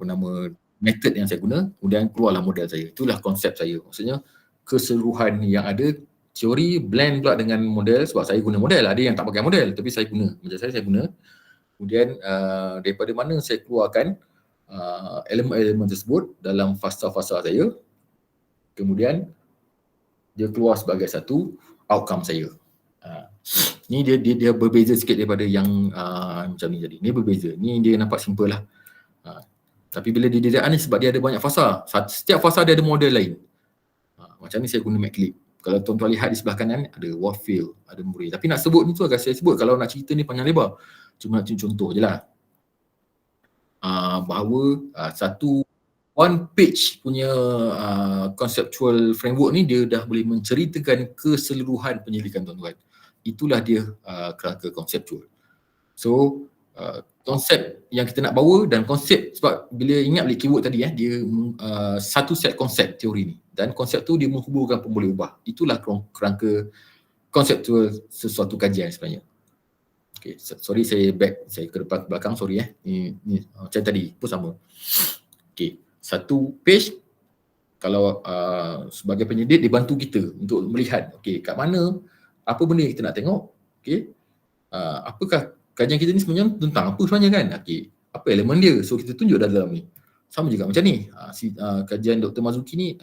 nama method yang saya guna, kemudian keluarlah model saya. Itulah konsep saya. Maksudnya keseluruhan yang ada, teori blend pula dengan model, sebab saya guna model. Ada yang tak pakai model tapi saya guna. Macam saya guna. Kemudian daripada mana saya keluarkan elemen-elemen tersebut dalam fasa-fasa saya, kemudian dia keluar sebagai satu outcome saya. Ni dia berbeza sikit daripada yang macam ni tadi. Ni berbeza. Ni dia nampak simple lah. Tapi bila di DDR ni, sebab dia ada banyak fasa, setiap fasa dia ada model lain. Macam ni saya guna MATLAB. Kalau tuan-tuan lihat di sebelah kanan ada Warfield, ada Murray. Tapi nak sebut ni tu agak saya sebut. Kalau nak cerita ni panjang lebar. Cuma nak contoh je lah. Bahawa satu one page punya conceptual framework ni dia dah boleh menceritakan keseluruhan penyelidikan tuan-tuan. Itulah dia kerangka konseptual. So konsep yang kita nak bawa dan konsep, sebab bila ingat balik keyword tadi dia satu set konsep teori ni, dan konsep tu dia menghubungkan pun boleh ubah. Itulah kerangka konseptual sesuatu kajian sebenarnya. Okay, sorry saya ke depan belakang, sorry ni macam tadi pun sama. Okay, satu page kalau sebagai penyedit dia bantu kita untuk melihat okay, kat mana apa benda yang kita nak tengok, okay, apakah kajian kita ni sebenarnya tentang apa sebenarnya kan, okay, apa elemen dia, so kita tunjuk dalam ni. Sama juga macam ni, kajian Dr. Mazuki ni,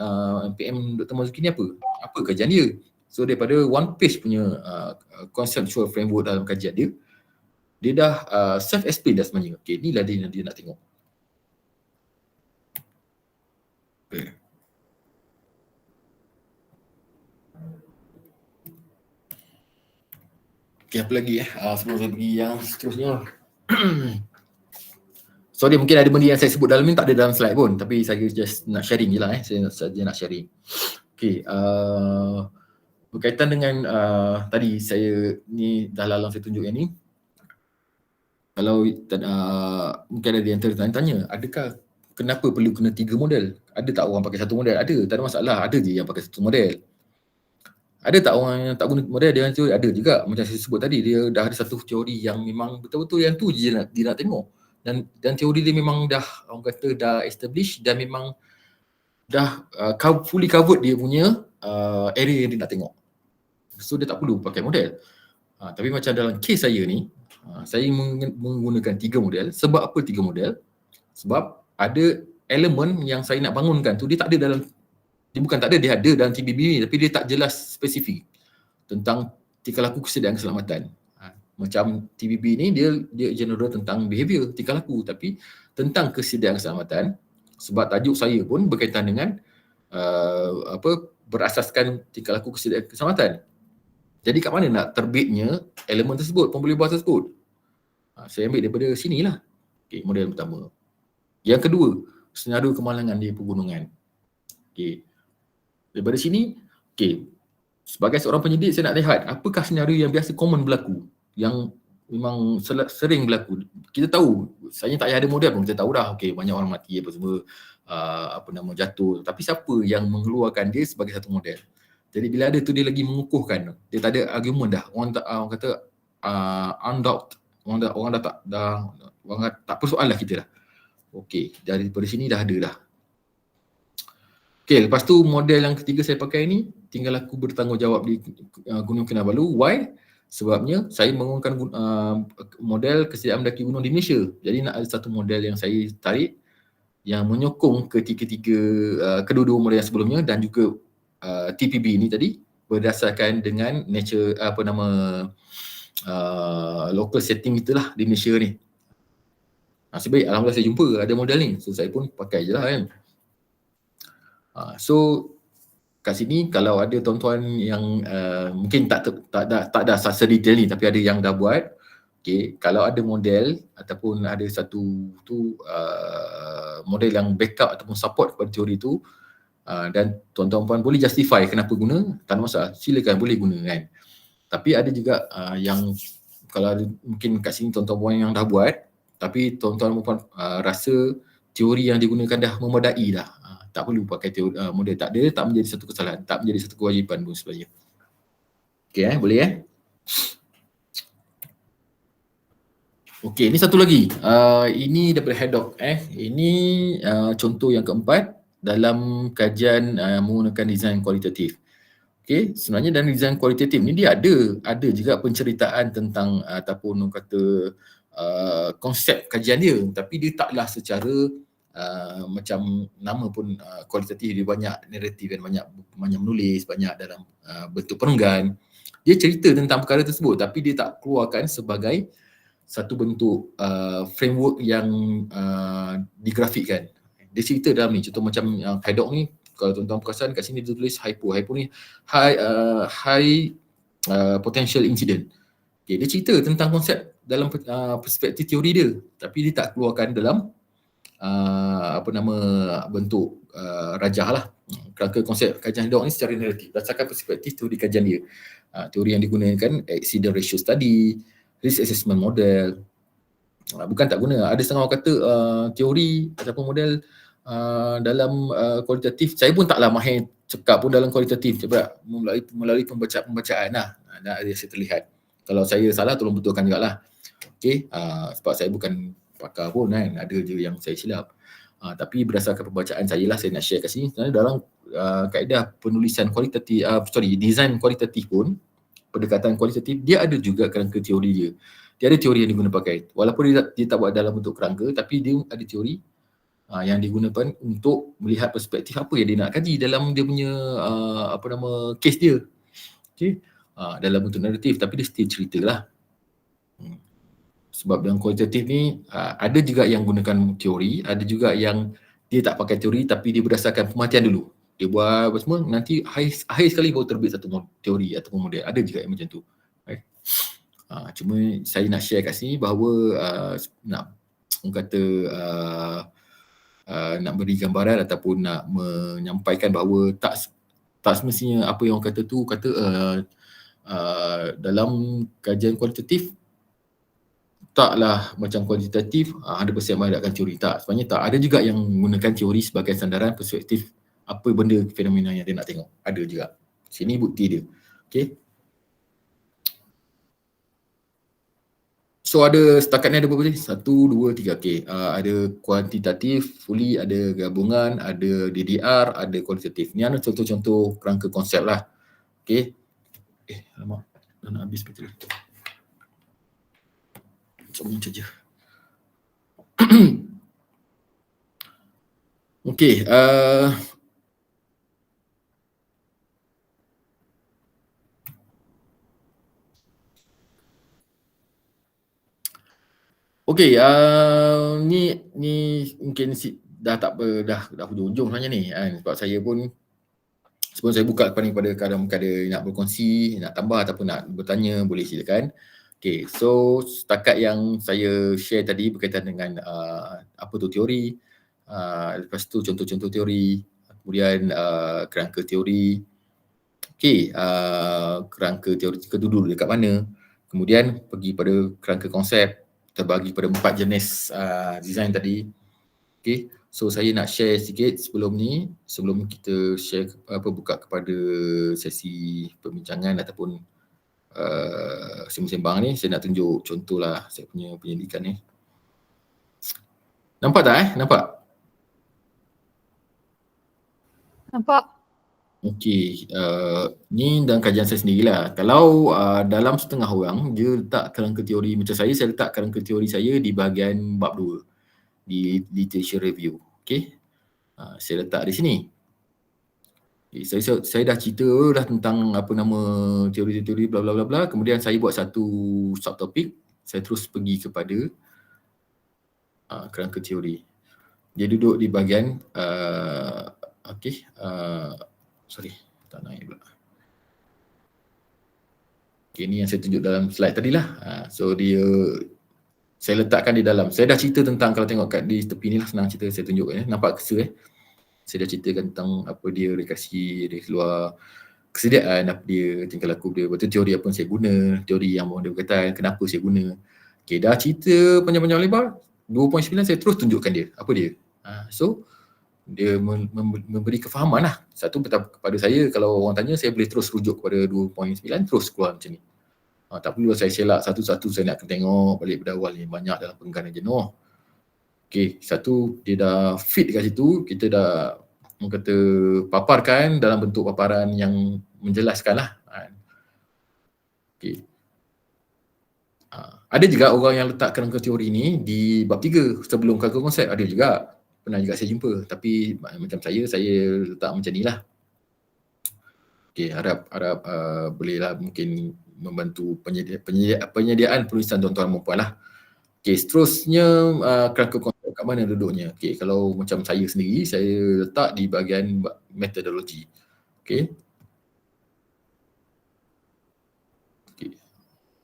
PM Dr. Mazuki ni apa kajian dia. So daripada one page punya conceptual framework dalam kajian dia, dia dah self-explain dah sebenarnya. Okay, inilah dia nak tengok. Okay. Okay, apa lagi sebelum saya pergi yang seterusnya. Sorry, mungkin ada benda yang saya sebut dalam ni tak ada dalam slide pun, tapi saya just nak sharing je lah saya saja nak sharing. Okay, berkaitan dengan tadi saya ni dah lalang saya tunjuk yang ni. Kalau mungkin ada di antara tanya, adakah kenapa perlu kena 3 model? Ada tak orang pakai satu model? Ada, tak ada masalah. Ada je yang pakai satu model. Ada tak orang yang tak guna model dia teori? Ada juga. Macam saya sebut tadi, dia dah ada satu teori yang memang betul-betul yang tu je dia nak tengok. Dan teori dia memang dah, orang kata dah established dan memang dah fully covered dia punya area yang dia nak tengok. So dia tak perlu pakai model. Tapi macam dalam case saya ni, saya menggunakan 3 model. Sebab apa 3 model? Sebab ada elemen yang saya nak bangunkan tu dia tak ada dalam, dia bukan tak ada, dia ada dalam TBB ni tapi dia tak jelas spesifik tentang tingkah laku kesediaan keselamatan. Macam TBB ni dia general tentang behavior, tingkah laku, tapi tentang kesediaan keselamatan sebab tajuk saya pun berkaitan dengan berasaskan tingkah laku kesediaan keselamatan. Jadi kat mana nak terbitnya elemen tersebut, pembuluh bahasa tersebut? Saya ambil daripada sinilah. Okay, model pertama. Yang kedua, senario kemalangan di pegunungan. Okay. Daripada sini, okay, sebagai seorang penyidik saya nak lihat apakah senario yang biasa common berlaku, yang memang sering berlaku. Kita tahu, saya tak payah ada model pun kita tahu dah, okay, banyak orang mati apa semua, jatuh. Tapi siapa yang mengeluarkan dia sebagai satu model? Jadi bila ada tu dia lagi mengukuhkan, dia tak ada argument dah. Orang kata undoubt. Orang tak persoalan lah kita dah. Okey, daripada sini dah ada dah. Okey, lepas tu model yang ketiga saya pakai ni, tinggal aku bertanggungjawab di Gunung Kinabalu. Why? Sebabnya saya menggunakan model kesediaan mendaki gunung di Malaysia. Jadi nak ada satu model yang saya tarik yang menyokong ketiga-tiga kedua-dua model yang sebelumnya dan juga TPB ni tadi berdasarkan dengan nature local setting itulah di Malaysia ni. Nasib baik alhamdulillah saya jumpa ada model ni, so saya pun pakai je lah kan. So kat sini kalau ada tuan-tuan yang mungkin tak ada sedetail ni tapi ada yang dah buat, okay, kalau ada model ataupun ada satu model yang backup ataupun support kepada teori tu, dan tuan-tuan puan boleh justify kenapa guna, tak ada masalah, silakan boleh guna kan. Tapi ada juga yang kalau ada, mungkin kat sini tuan-tuan puan yang dah buat tapi tuan-tuan puan rasa teori yang digunakan dah memadai dah, tak perlu pakai teori, model, tak menjadi satu kesalahan, tak menjadi satu kewajipan pun sebenarnya. Okey boleh Okey, ini satu lagi. Ini daripada Haddock ini contoh yang keempat dalam kajian menggunakan design kualitatif. Okey, sebenarnya dalam design kualitatif ni dia ada juga penceritaan tentang ataupun orang kata konsep kajian dia, tapi dia taklah secara macam nama pun kualitatif, dia banyak naratif dan banyak menulis, banyak dalam bentuk perenggan. Dia cerita tentang perkara tersebut tapi dia tak keluarkan sebagai satu bentuk framework yang digrafikkan. Dia cerita dalam ni, contoh macam Haddock ni, kalau tuan-tuan perasan kat sini dia tulis hypo ni high potential incident. Okay, dia cerita tentang konsep dalam perspektif teori dia, tapi dia tak keluarkan dalam bentuk rajah lah. Kerana konsep kajian Haddock ni secara naratif berdasarkan perspektif teori kajian dia. Teori yang digunakan accident ratio study, risk assessment model. Bukan tak guna, ada setengah orang kata teori ataupun model dalam kualitatif, saya pun taklah mahir cakap pun dalam kualitatif, sebab melalui pembacaan lah, dan ada saya terlihat. Kalau saya salah tolong betulkan jugalah. Okay, sebab saya bukan pakar pun kan, ada je yang saya silap. Tapi berdasarkan pembacaan saya lah, saya nak share kat sini. Sebenarnya dalam kaedah penulisan kualitatif, design kualitatif pun, pendekatan kualitatif, dia ada juga kerangka teori dia. Dia ada teori yang diguna pakai. Walaupun dia tak buat dalam bentuk kerangka, tapi dia ada teori yang digunakan untuk melihat perspektif apa yang dia nak kaji dalam dia punya case dia. Okay. Dalam bentuk naratif, tapi dia still cerita lah. Sebab dalam kualitatif ni ada juga yang gunakan teori, ada juga yang dia tak pakai teori tapi dia berdasarkan pemerhatian dulu. Dia buat apa semua, nanti akhir sekali baru terbit satu teori ataupun model. Ada juga yang macam tu. Right? Cuma saya nak share kat sini bahawa nak orang kata nak beri gambaran ataupun nak menyampaikan bahawa tak semestinya apa yang orang kata tu dalam kajian kualitatif taklah macam kuantitatif 100% mengandalkan teori. Tak, sebenarnya tak. Ada juga yang menggunakan teori sebagai sandaran perspektif apa benda fenomena yang dia nak tengok. Ada juga. Sini bukti dia. Okay. So ada setakat ni ada berapa ni? 1, 2, 3. Okay. Ada kuantitatif, fully, ada gabungan, ada DDR, ada kualitatif. Ni ada contoh-contoh kerangka konsep lah. Okay. Alamak. Dah nak habis bateri. Macam saja. Okey, okey, ni mungkin dah tak dah hujung sebenarnya ni kan, sebab saya pun sebelum saya buka kepada kadang-kadang nak berkongsi, nak tambah ataupun nak bertanya, boleh silakan. Okay, so setakat yang saya share tadi berkaitan dengan apa tu teori, lepas tu contoh-contoh teori, kemudian kerangka teori, okay, kerangka teoretikal dulu dekat mana, kemudian pergi pada kerangka konsep, terbagi pada 4 jenis design tadi. Okay, so saya nak share sikit sebelum ni, sebelum kita share buka kepada sesi perbincangan ataupun sembang-sembang ni, saya nak tunjuk contohlah saya punya penyelidikan ni. Nampak tak Nampak? Nampak. Okey, ni dalam kajian saya sendirilah. Kalau dalam setengah orang, dia letak kerangka teori macam saya letak kerangka teori saya di bahagian bab 2, di literature review. Okey, saya letak di sini. Okay, saya dah cerita dah tentang apa nama teori-teori bla bla bla bla. Kemudian saya buat satu subtopik, saya terus pergi kepada kerangka teori. Dia duduk di bahagian sorry, tak naik pula. Okay, ni yang saya tunjuk dalam slide tadilah. So saya letakkan di dalam. Saya dah cerita tentang, kalau tengok kat di tepi ni lah, senang cerita saya tunjuk nampak kesa Saya dah ceritakan tentang apa dia reaksi, dia keluar kesediaan, apa dia, tingkah laku dia, betul teori apa yang saya guna, teori yang ada berkaitan, kenapa saya guna. Okay, dah cerita panjang-panjang lebar, 2.9 saya terus tunjukkan dia, apa dia. So, dia memberi kefahaman lah. Satu kepada saya, kalau orang tanya, saya boleh terus rujuk kepada 2.9, terus keluar macam ni. Tak perlu saya selak satu-satu, saya nak tengok balik pada awal ni, banyak dalam penggalan jenuh. Okay, satu, dia dah fit kat situ, kita dah orang kata paparkan dalam bentuk paparan yang menjelaskan lah. Okay. Ada juga orang yang letak kerangka teori ni di bab 3 sebelum kerangka konsep, ada juga. Pernah juga saya jumpa, tapi macam saya letak macam ni lah. Okay, harap bolehlah mungkin membantu penyediaan penulisan tuan-tuan dan puan lah. Okay, seterusnya kerangka konsep kat mana duduknya? Okay, kalau macam saya sendiri, saya letak di bahagian metodologi. Okay.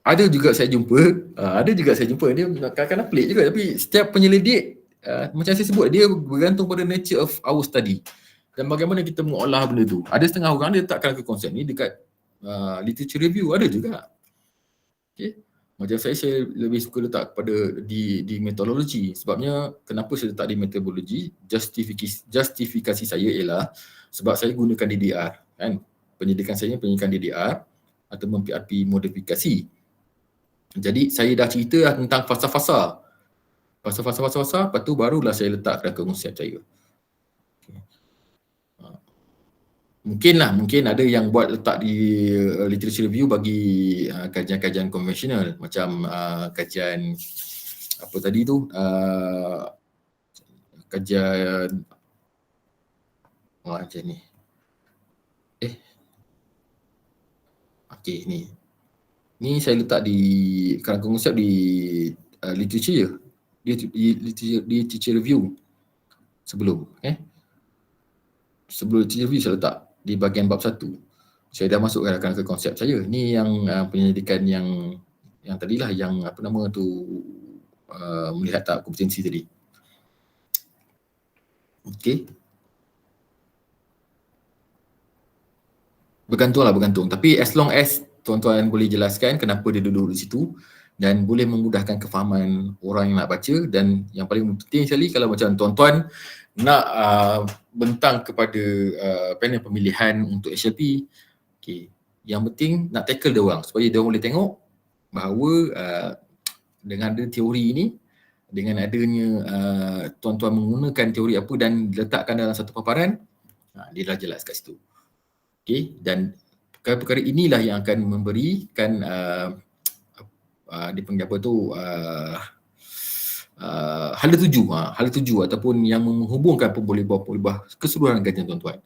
Ada juga saya jumpa, dia kadang-kadang pelik juga, tapi setiap penyelidik, macam saya sebut, dia bergantung pada nature of our study dan bagaimana kita mengolah benda tu. Ada setengah orang dia letak kerangka konsep ni dekat literature review, ada juga. Okay. Macam saya lebih suka letak pada di metodologi. Sebabnya kenapa saya letak di metodologi, justifikasi saya ialah sebab saya gunakan DDR, kan. Penyidikan saya penyidikan DDR atau PRP modifikasi. Jadi saya dah cerita lah tentang fasa-fasa. Fasa-fasa, lepas tu barulah saya letak kerangka konsep saya. Mungkin ada yang buat letak di literature review bagi kajian-kajian konvensional macam kajian apa tadi tu, kajian macam ni. Okey, ni saya letak di kerangka konsep di literature je. Di literature review sebelum sebelum literature review saya letak di bahagian bab 1. Saya dah masukkan kerangka konsep saya. Ni yang penyelidikan yang tadilah, yang apa nama tu, melihat tahap kompetensi tadi. Okey. Bergantung. Tapi as long as tuan-tuan boleh jelaskan kenapa dia duduk di situ dan boleh memudahkan kefahaman orang yang nak baca, dan yang paling penting sekali kalau macam tuan-tuan nak bentang kepada panel pemilihan untuk HLP, okay, yang penting nak tackle dia orang supaya dia orang boleh tengok bahawa dengan ada teori ini, dengan adanya tuan-tuan menggunakan teori apa dan letakkan dalam satu paparan, dia dah jelas kat situ. Okay, dan perkara-perkara inilah yang akan memberikan dipanggil apa tu, hala tuju ataupun yang menghubungkan pemboleh-pemboleh keseluruhan kajian tuan-tuan.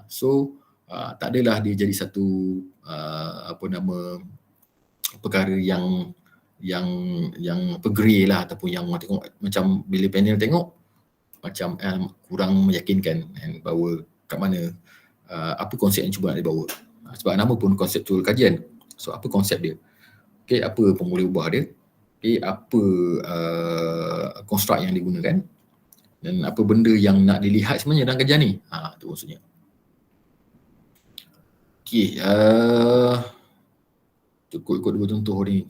So tak adalah dia jadi satu perkara yang grey lah, ataupun yang tengok macam bila panel tengok macam kurang meyakinkan bahawa kat mana apa konsep yang cuba nak dibawa. Sebab nama pun konseptual kajian. So apa konsep dia? Okay, apa pemboleh ubah dia? Okay, apa konstruk yang digunakan? Dan apa benda yang nak dilihat sebenarnya dalam kajian ni? Itu maksudnya. Okay, cukup ikut dua contoh ni.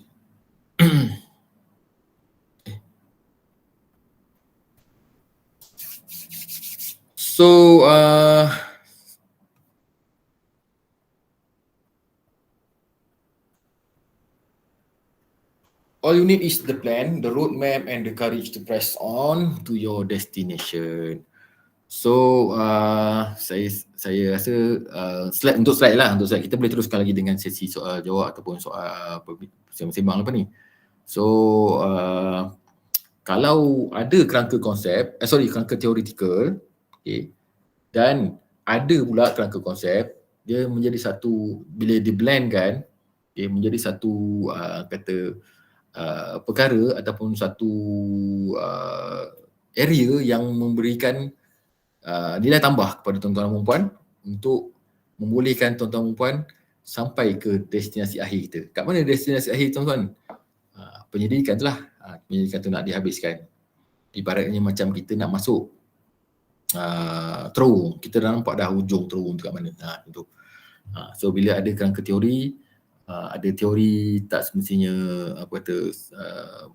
So, all you need is the plan, the roadmap, and the courage to press on to your destination. So, saya rasa untuk slide kita boleh teruskan lagi dengan sesi soal jawab ataupun soal sembang apa ni. So, kalau ada kerangka konsep, kerangka teoretikal, okay, dan ada pula kerangka konsep, dia menjadi satu, bila diblendkan, okay, menjadi satu perkara ataupun satu area yang memberikan nilai tambah kepada tuan-tuan dan puan untuk membolehkan tuan-tuan dan puan sampai ke destinasi akhir kita. Kat mana destinasi akhir tuan-tuan? Penyelidikan tu lah. Penyelidikan tu nak dihabiskan. Ibaratnya macam kita nak masuk terowong, kita dah nampak dah hujung terowong tu kat mana. Itu. So bila ada kerangka teori, ada teori tak semestinya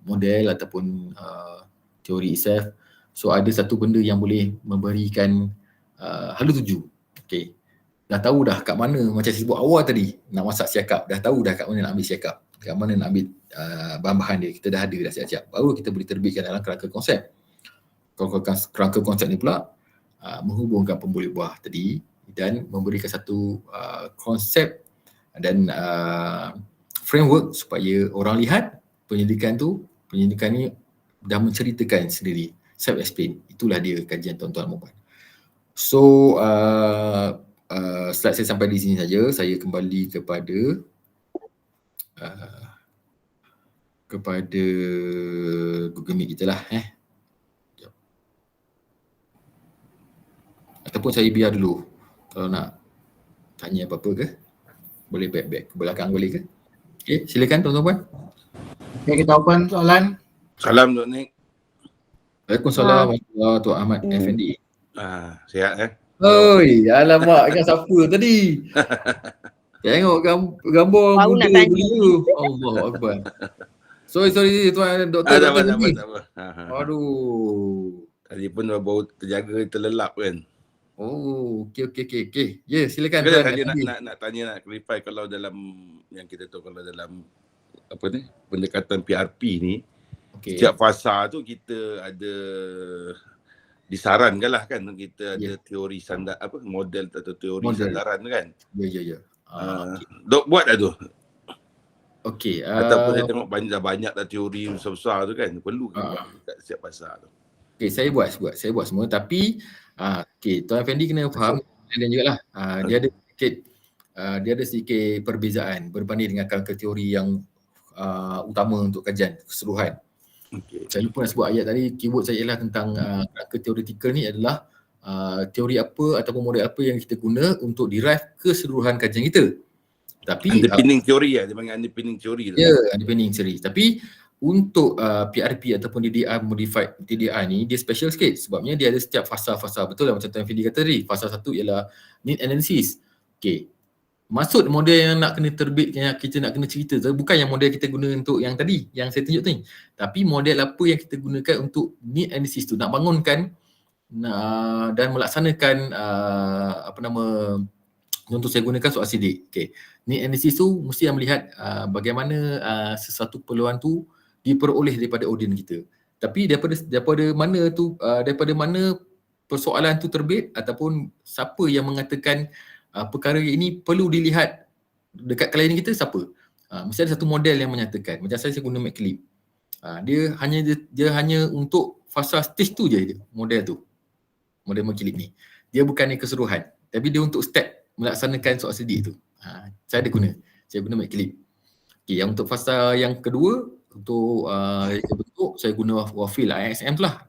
model ataupun teori itself. So ada satu benda yang boleh memberikan hala tuju. Okay. Dah tahu dah kat mana, macam saya sebut awal tadi, nak masak siakap, dah tahu dah kat mana nak ambil siakap, kat mana nak ambil bahan-bahan dia, kita dah ada dah siap-siap. Baru kita boleh terbitkan dalam kerangka konsep. Kerangka konsep ni pula menghubungkan pemboleh buah tadi dan memberikan satu konsep dan framework supaya orang lihat penyelidikan ni dah menceritakan sendiri, self-explain. Itulah dia kajian tuan-tuan dan puan. So slide saya sampai di sini saja. Saya kembali kepada Google Meet kita lah. Ataupun saya biar dulu kalau nak tanya apa-apa ke, boleh back ke belakang boleh ke? Okay, silakan tuan-tuan puan. Okay, kita open soalan. Salam Dr. Nick. Waalaikumsalam warahmatullahi Tuan Ahmad Effendi. Sihat Oi, alamak, kan siapa tadi? Tengok gambar baru muda nak tanya dulu. Allahu akbar. Sorry tuan Doktor Effendi. Aduh. Tadi pun baru terjaga terlelap kan. Oh, okey. Ya, silakan Saya tuan. nak tanya, nak clarify kalau dalam yang kita tahu, kalau dalam pendekatan PRP ni, Okey. setiap fasa tu kita ada disarankan lah kan, kita ada teori standar model atau teori Model. sandaran kan. Ya. Okey. Dok buat dah tu. Okey. Ataupun saya tengok banyak dah teori besar-besar tu kan, perlu ke buat dekat setiap fasa tu. Okey, saya buat semua, tapi okey, Tuan Effendi kena faham dan jugalah. Dia ada sedikit perbezaan berbanding dengan kerangka teori yang utama untuk kajian keseluruhan. Okay. Saya lupa nak sebut ayat tadi, keyword saya ialah tentang kerangka teoretikal ni adalah teori apa ataupun model apa yang kita guna untuk derive keseluruhan kajian kita. Tapi underpinning teori dia panggil underpinning teori tu. Ya, underpinning teori. Tapi untuk PRP ataupun DDR modified DDR ni dia special sikit sebabnya dia ada setiap fasa-fasa. Betul lah macam Tuan Effendi kata tadi. Fasa satu ialah need analysis. Okey. Maksud model yang nak kena terbit, yang kita nak kena cerita tu bukan yang model kita guna untuk yang tadi, yang saya tunjuk tadi. Tapi model apa yang kita gunakan untuk need analysis tu, nak bangunkan dan melaksanakan contoh saya gunakan soal sidik. Okey. Need analysis tu mesti yang melihat bagaimana sesuatu keperluan tu diperoleh daripada audien kita. Tapi daripada mana persoalan tu terbit ataupun siapa yang mengatakan perkara ini perlu dilihat dekat klien kita siapa. Mesti ada satu model yang menyatakan. Macam saya guna McClip. Dia hanya untuk fasa stage tu je model tu. Model McClip ni. Dia bukannya keseluruhan. Tapi dia untuk step melaksanakan soal sidik tu. Saya guna McClip. Okay, yang untuk fasa yang kedua untuk bentuk saya guna Wafil ISM tu lah.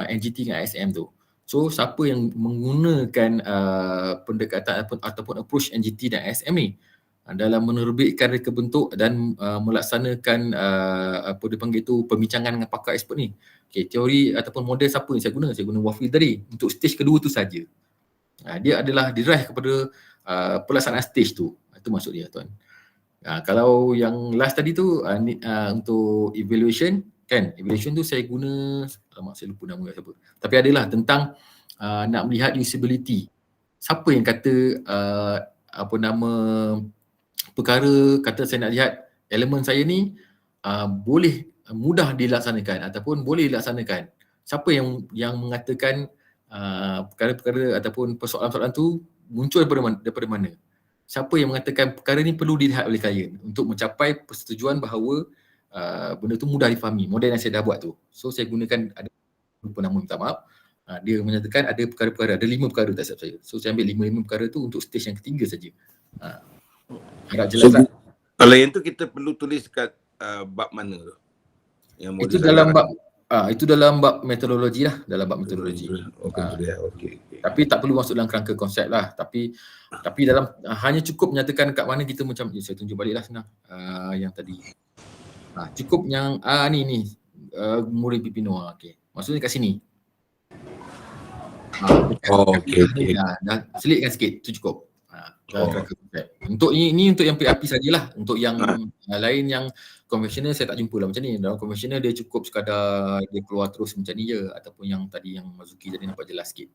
NGT dengan ISM tu. So siapa yang menggunakan pendekatan ataupun approach NGT dan ISM ni dalam menerbitkan reka bentuk dan melaksanakan apa dipanggil tu perbincangan dengan pakar expert ni. Okey, teori ataupun model siapa yang saya guna? Saya guna Wafil tadi untuk stage kedua tu saja. Dia adalah derive kepada pelaksanaan stage tu. Itu maksud dia tuan. Kalau yang last tadi tu untuk evaluation kan, evaluation tu saya guna saya lupa nama siapa. Tapi adalah tentang nak melihat usability. Siapa yang kata perkara kata saya nak lihat elemen saya ni boleh mudah dilaksanakan ataupun boleh dilaksanakan. Siapa yang mengatakan perkara-perkara ataupun persoalan-persoalan tu muncul daripada mana? Siapa yang mengatakan perkara ni perlu dilihat oleh klien untuk mencapai persetujuan bahawa benda tu mudah difahami, model yang saya dah buat tu. So saya gunakan, ada lupa nama, minta maaf. Dia menyatakan ada perkara-perkara, ada 5 perkara tak silap saya. So saya ambil 5 perkara tu untuk stage yang ketiga saja. Harap jelas lah. Kalau yang tu kita perlu tulis kat bab mana tu? Yang itu dalam bab itu dalam bab metodologi lah, dalam bab metodologi. Okey. Tapi tak perlu masuk dalam kerangka konsep lah. Tapi dalam hanya cukup menyatakan kat mana kita macam saya tunjuk balik lah senang. Yang tadi. Cukup yang ni Muri Pipino. Okey. Maksudnya kat sini. Okey. Dah selitkan sikit, tu cukup. Kerangka konsep. Untuk ini untuk yang PRP sajalah. Untuk yang lain yang konvensional saya tak jumpa lah macam ni. Dalam konvensional dia cukup sekadar dia keluar terus macam ni je, ataupun yang tadi yang Mazuki tadi nampak jelas sikit.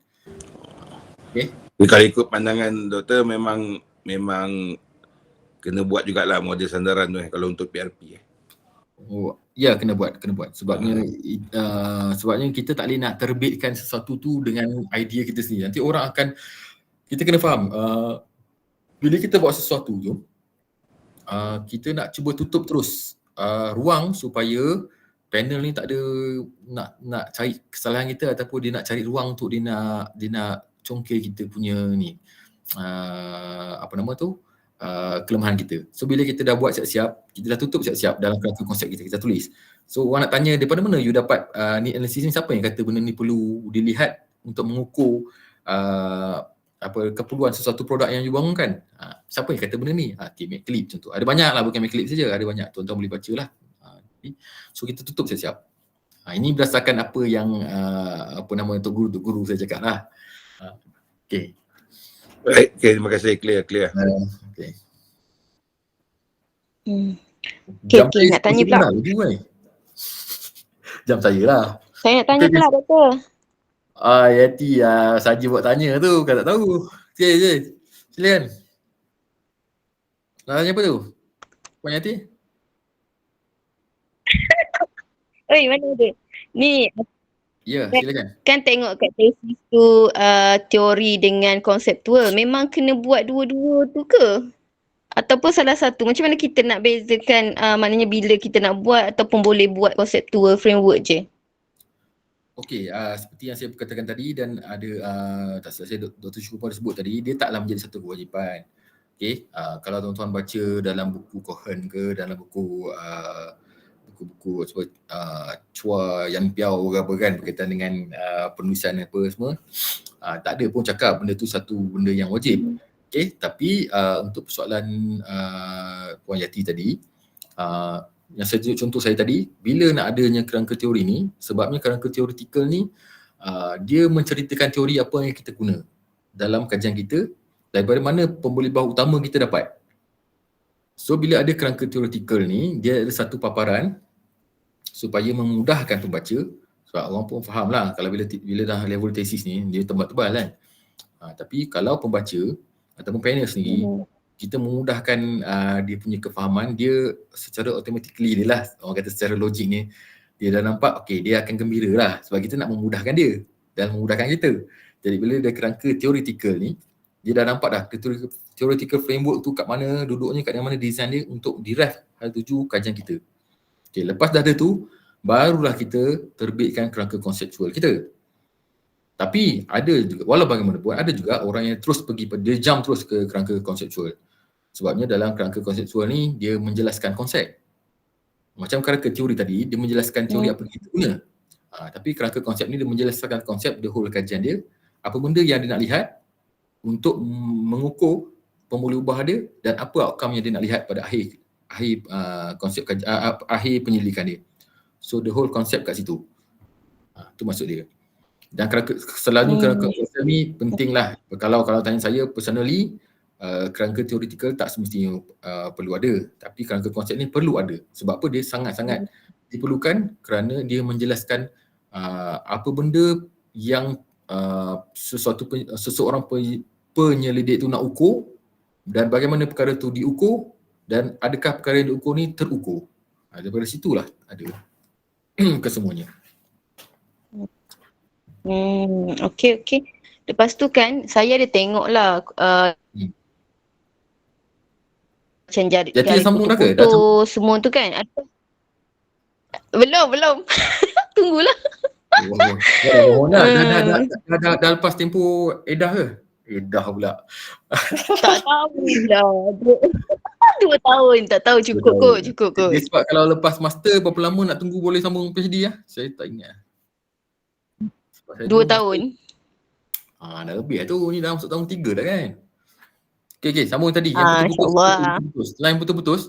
Okey. Kalau ikut pandangan doktor memang kena buat jugalah model sandaran tu kalau untuk PRP. Oh, ya kena buat. Sebabnya kita tak boleh nak terbitkan sesuatu tu dengan idea kita sendiri. Nanti orang akan, kita kena faham bila kita buat sesuatu tu kita nak cuba tutup terus ruang supaya panel ni tak ada nak cari kesalahan kita ataupun dia nak cari ruang untuk dia nak congkir kita punya ni kelemahan kita. So bila kita dah buat siap-siap, kita dah tutup siap-siap dalam kerangka konsep kita tulis. So orang nak tanya daripada mana you dapat need analysis ni, siapa yang kata benda ni perlu dilihat untuk mengukur keperluan sesuatu produk yang you bangunkan. Siapa yang kata benda ni? McClip contoh. Ada banyak lah, bukan McClip saja, ada banyak. Tuan-tuan boleh baca lah. So kita tutup siap-siap. Ini berdasarkan apa yang Tok Guru saya cakap lah. Okay. Baik, terima kasih, clear. Okay. Okay, nak tanya pula. Jam saya lah. Saya nak tanya pula doktor. Yati saja buat tanya tu, kan tak tahu. Okay, silakan. Nak tanya apa tu? Puan Yati? Oi, mana ada? Ni Ya, silakan. kan tengok kat tesis tu teori dengan konseptual. Memang kena buat dua-dua tu ke? Ataupun salah satu? Macam mana kita nak bezakan maknanya bila kita nak buat ataupun boleh buat konseptual framework je? Okey, seperti yang saya katakan tadi dan ada tak salah saya Dr. Syukur pun sebut tadi, dia taklah menjadi satu kewajipan. Okey, kalau tuan-tuan baca dalam buku Cohen ke, dalam buku buku-buku sebut Chua Yan Piao ke apa kan berkaitan dengan penulisan apa semua, tak ada pun cakap benda tu satu benda yang wajib. Okey, tapi untuk persoalan Puan Yati tadi, yang saya tunjuk contoh saya tadi, bila nak adanya kerangka teori ni, sebabnya kerangka teoretikal ni dia menceritakan teori apa yang kita guna dalam kajian kita, daripada mana pemboleh bahu utama kita dapat. So bila ada kerangka teoretikal ni, dia ada satu paparan supaya memudahkan pembaca, sebab orang pun faham lah kalau bila dah level tesis ni, dia tebal-tebal kan. Tapi kalau pembaca ataupun panel sendiri, kita memudahkan dia punya kefahaman, dia secara automatically dia lah, orang kata secara logik ni, dia dah nampak okey dia akan gembira lah sebab kita nak memudahkan dia dan memudahkan kita. Jadi bila ada kerangka teoretikal ni, dia dah nampak dah theoretical framework tu kat mana duduknya, kat mana design dia untuk derive hal tuju kajian kita. Okay, lepas dah ada tu, barulah kita terbitkan kerangka konseptual kita. Tapi ada juga, walau bagaimanapun, ada juga orang yang terus pergi, dia jump terus ke kerangka konseptual. Sebabnya dalam kerangka konseptual ni, dia menjelaskan konsep. Macam kerangka teori tadi, dia menjelaskan teori apa kita guna. Tapi kerangka konsep ni, dia menjelaskan konsep the whole kajian dia, apa benda yang dia nak lihat untuk mengukur pemboleh ubah dia dan apa outcome yang dia nak lihat pada akhir konsep akhir penyelidikan dia. So the whole konsep kat situ. Tu maksud dia. Dan selalunya kerangka konsep ni penting lah. Kalau tanya saya personally, kerangka teoretikal tak semestinya perlu ada, tapi kerangka konsep ni perlu ada. Sebab apa? Dia sangat-sangat diperlukan kerana dia menjelaskan apa benda yang seseorang penyelidik tu nak ukur dan bagaimana perkara tu diukur dan adakah perkara yang diukur ni terukur. Daripada situlah ada kesemuanya. Okey. Lepas tu kan saya ada tengok lah macam jari putus semua tu kan. Belum. Tunggulah. Dah lepas tempoh edah ke? Edah pula. Tak tahu lah. 2 tahun tak tahu cukup kot. Dia sebab kalau lepas master berapa lama nak tunggu boleh sambung PhD lah? Saya tak ingat. 2 tahun. Dah lebih lah tu. Ni dah masuk tahun 3 dah kan? Okay, sambung tadi. Yang putus-putus. Line putus-putus.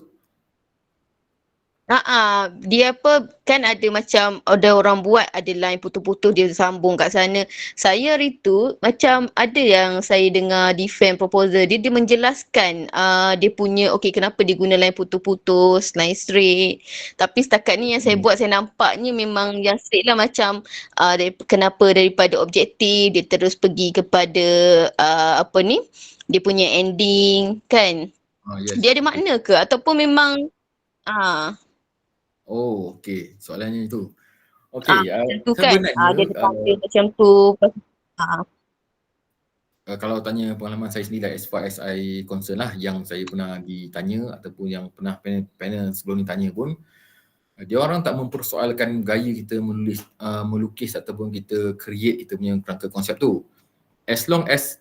Dia apa kan ada macam ada orang buat ada line putus-putus dia sambung kat sana. Saya hari tu macam ada yang saya dengar defend proposal dia menjelaskan dia punya kenapa dia guna line putus-putus, line straight. Tapi setakat ni yang saya buat saya nampaknya memang yang straight lah macam kenapa daripada objektif dia terus pergi kepada dia punya ending kan. Yes. Dia ada makna ke ataupun memang okey. Soalannya itu. Okey, kan dia tampil macam tu. Kalau tanya pengalaman saya sendiri as far as I concern lah, yang saya pernah ditanya ataupun yang pernah panel sebelum ni tanya pun, dia orang tak mempersoalkan gaya kita melukis ataupun kita create kita punya kerangka konsep tu. As long as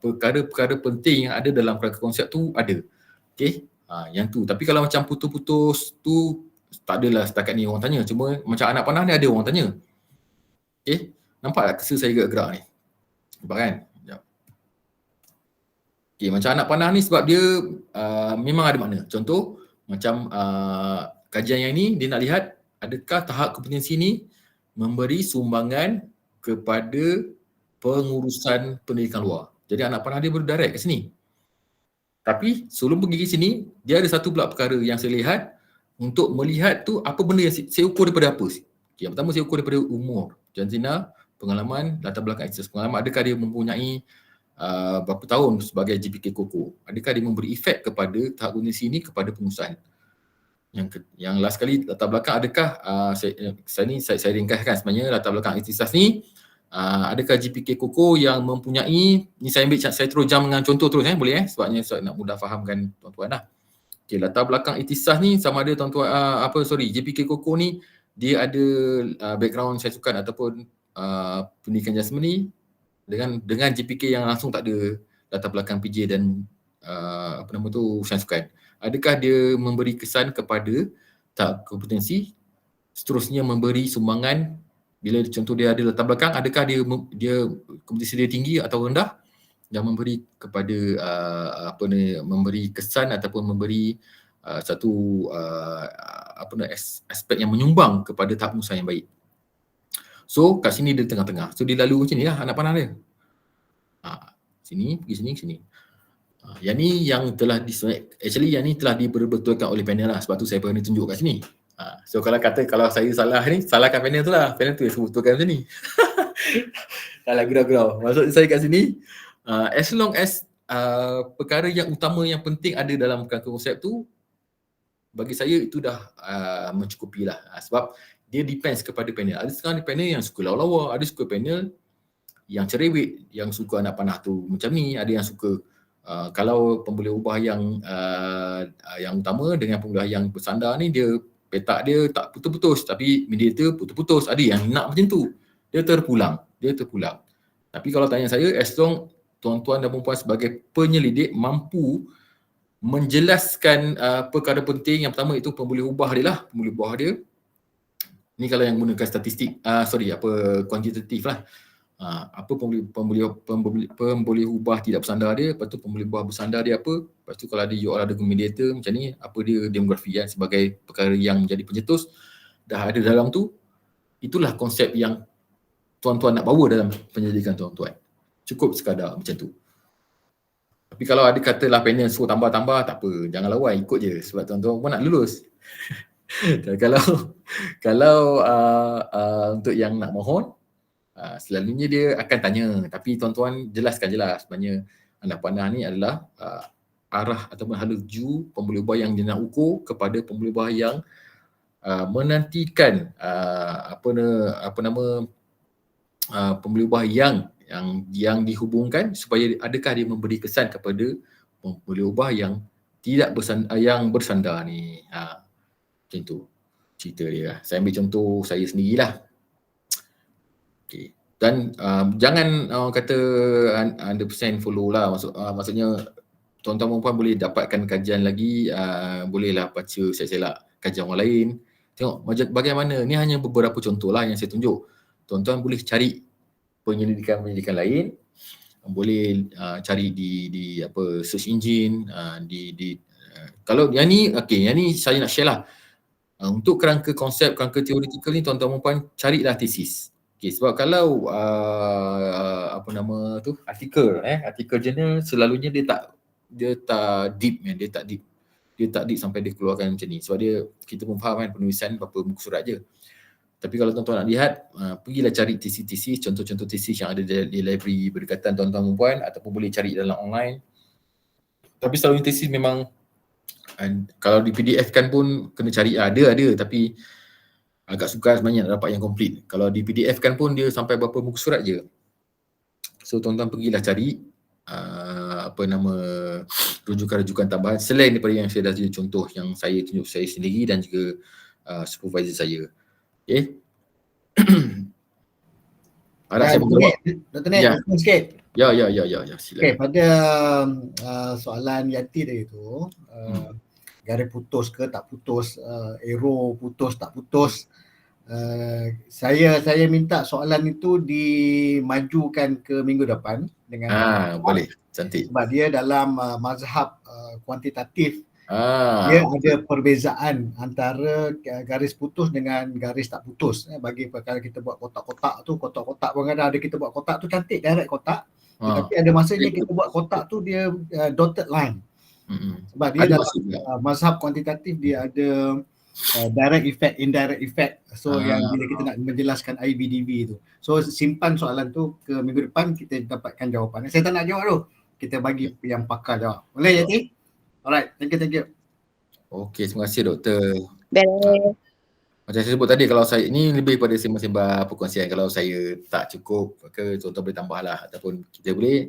perkara-perkara penting yang ada dalam kerangka konsep tu ada. Okey, yang tu. Tapi kalau macam putus-putus tu tak adalah setakat ni orang tanya. Cuma macam anak panah ni ada orang tanya. Okay, nampak tak kesa saya gerak-gerak ni? Nampak kan? Sekejap. Okay, macam anak panah ni sebab dia memang ada makna. Contoh, macam kajian yang ni dia nak lihat adakah tahap kompetensi ni memberi sumbangan kepada pengurusan pendidikan luar. Jadi anak panah dia baru direct ke sini. Tapi sebelum pergi ke sini, dia ada satu pula perkara yang saya lihat untuk melihat tu apa benda yang saya ukur daripada apa. Okay, yang pertama saya ukur daripada umur, jantina, pengalaman, latar belakang akses pengalaman, adakah dia mempunyai berapa tahun sebagai GPK Koko, adakah dia memberi efek kepada tahap akuntansi ini kepada pengurusan? Yang last kali latar belakang, adakah saya ringkaskan sebenarnya latar belakang ikhtisas ni, adakah GPK Koko yang mempunyai, ni saya terus jam dengan contoh terus boleh sebabnya saya nak mudah fahamkan tuan-tuan lah. Okay, latar belakang ikhtisas ni sama ada tuan-tuan GPK Koko ni dia ada background saya sukan ataupun pendidikan jasmani dengan GPK yang langsung tak ada latar belakang PJ dan saya sukan. Adakah dia memberi kesan kepada tahap kompetensi, seterusnya memberi sumbangan bila contoh dia ada latar belakang, adakah dia kompetensi dia tinggi atau rendah, dan memberi kepada memberi kesan ataupun memberi satu aspek yang menyumbang kepada tahap pengurusan yang baik. So kat sini dia tengah-tengah. So dia lalu macam ni lah anak panah dia. Sini, pergi sini, sini. Yang ni yang telah yang ni telah diperbetulkan oleh panel lah. Sebab tu saya pernah tunjuk kat sini. So kalau saya salah ni, salahkan panel tu lah. Panel tu yang sebetulkan macam ni. Kalau gurau-gurau. Maksud saya kat sini, as long as perkara yang utama yang penting ada dalam konsep tu, bagi saya itu dah mencukupi lah. Sebab dia depends kepada panel. Ada setengah panel yang suka lawa-lawa, ada suka panel yang cerewet, yang suka anak panah tu macam ni, ada yang suka kalau pemboleh ubah yang utama dengan pemboleh yang bersandar ni, dia petak dia tak putus-putus tapi mediator putus-putus. Ada yang nak macam tu, dia terpulang. Tapi kalau tanya saya, as long tuan-tuan dan puan sebagai penyelidik mampu menjelaskan perkara penting, yang pertama itu pemboleh ubah dia lah, pemboleh ubah dia ni kalau yang gunakan statistik, kuantitatif lah. Apa pemboleh ubah tidak bersandar dia, lepas tu pemboleh ubah bersandar dia apa, lepas tu kalau ada UR ada mediator macam ni, apa dia demografi sebagai perkara yang menjadi pencetus, dah ada dalam tu. Itulah konsep yang tuan-tuan nak bawa dalam penyelidikan tuan-tuan. Cukup sekadar macam tu. Tapi kalau ada katalah panel suruh tambah-tambah, tak apa, jangan lawan, ikut je sebab tuan-tuan pun nak lulus. Dan kalau untuk yang nak mohon, selalunya dia akan tanya, tapi tuan-tuan jelaskan je lah sebenarnya anak panah ni adalah arah ataupun halaju pemboleh ubah yang dia nak ukur kepada pemboleh ubah yang menantikan pemboleh ubah yang dihubungkan, supaya adakah dia memberi kesan kepada pemboleh ubah yang tidak bersandar ni. Macam tu cerita dia. Saya ambil contoh saya sendirilah. Okay. Dan jangan kata 100% follow lah. Maksudnya tuan-tuan perempuan boleh dapatkan kajian lagi, bolehlah baca selak-selak kajian orang lain. Tengok bagaimana, ni hanya beberapa contoh lah yang saya tunjuk. Tuan-tuan boleh cari penyelidikan lain, boleh cari di search engine, kalau yang ni yang ni saya nak share lah. Untuk kerangka konsep, kerangka teoretikal ni tuan-tuan perempuan carilah tesis. Okay, sebab kalau artikel jurnal selalunya dia tak deep, dia tak deep sampai dia keluarkan macam ni. Sebab kita pun faham penulisan berapa muka surat je. Tapi kalau tuan-tuan nak lihat, pergilah cari tesis-tesis, contoh-contoh tesis yang ada di library berdekatan tuan-tuan perempuan, ataupun boleh cari dalam online. Tapi selalu tesis memang kalau di PDF kan pun kena cari, ada tapi agak sukar sebenarnya nak dapat yang komplit. Kalau di PDF kan pun dia sampai berapa muka surat je. So tuan-tuan pergilah cari rujukan-rujukan tambahan selain daripada yang saya dah jadi contoh yang saya tunjuk saya sendiri dan juga supervisor saya. Okay. Harap saya menjawab. Dr. Nek, sikit. Ya, silakan. Okay, pada soalan Yati tadi tu, garis putus ke tak putus, arrow putus tak putus, saya minta soalan itu dimajukan ke minggu depan dengan boleh, cantik. Sebab dia dalam mazhab kuantitatif, dia ada perbezaan antara garis putus dengan garis tak putus. Bagi perkara kita buat kotak-kotak tu, kotak-kotak pun ada kita buat kotak tu cantik direct kotak, tapi ada masanya kita buat kotak tu dia dotted line. Sebab dia dalam mazhab kuantitatif dia ada direct effect, indirect effect. So yang bila kita nak menjelaskan IBDB tu. So simpan soalan tu ke minggu depan kita dapatkan jawapan. Saya tak nak jawab tu. Kita bagi yang pakar jawab. Boleh Yati? Alright, thank you. Okey, terima kasih doktor. Baik. Macam saya sebut tadi, kalau saya ni lebih pada sembang-sembang perkongsian. Kalau saya tak cukup ke tuan-tuan boleh tambah lah, ataupun kita boleh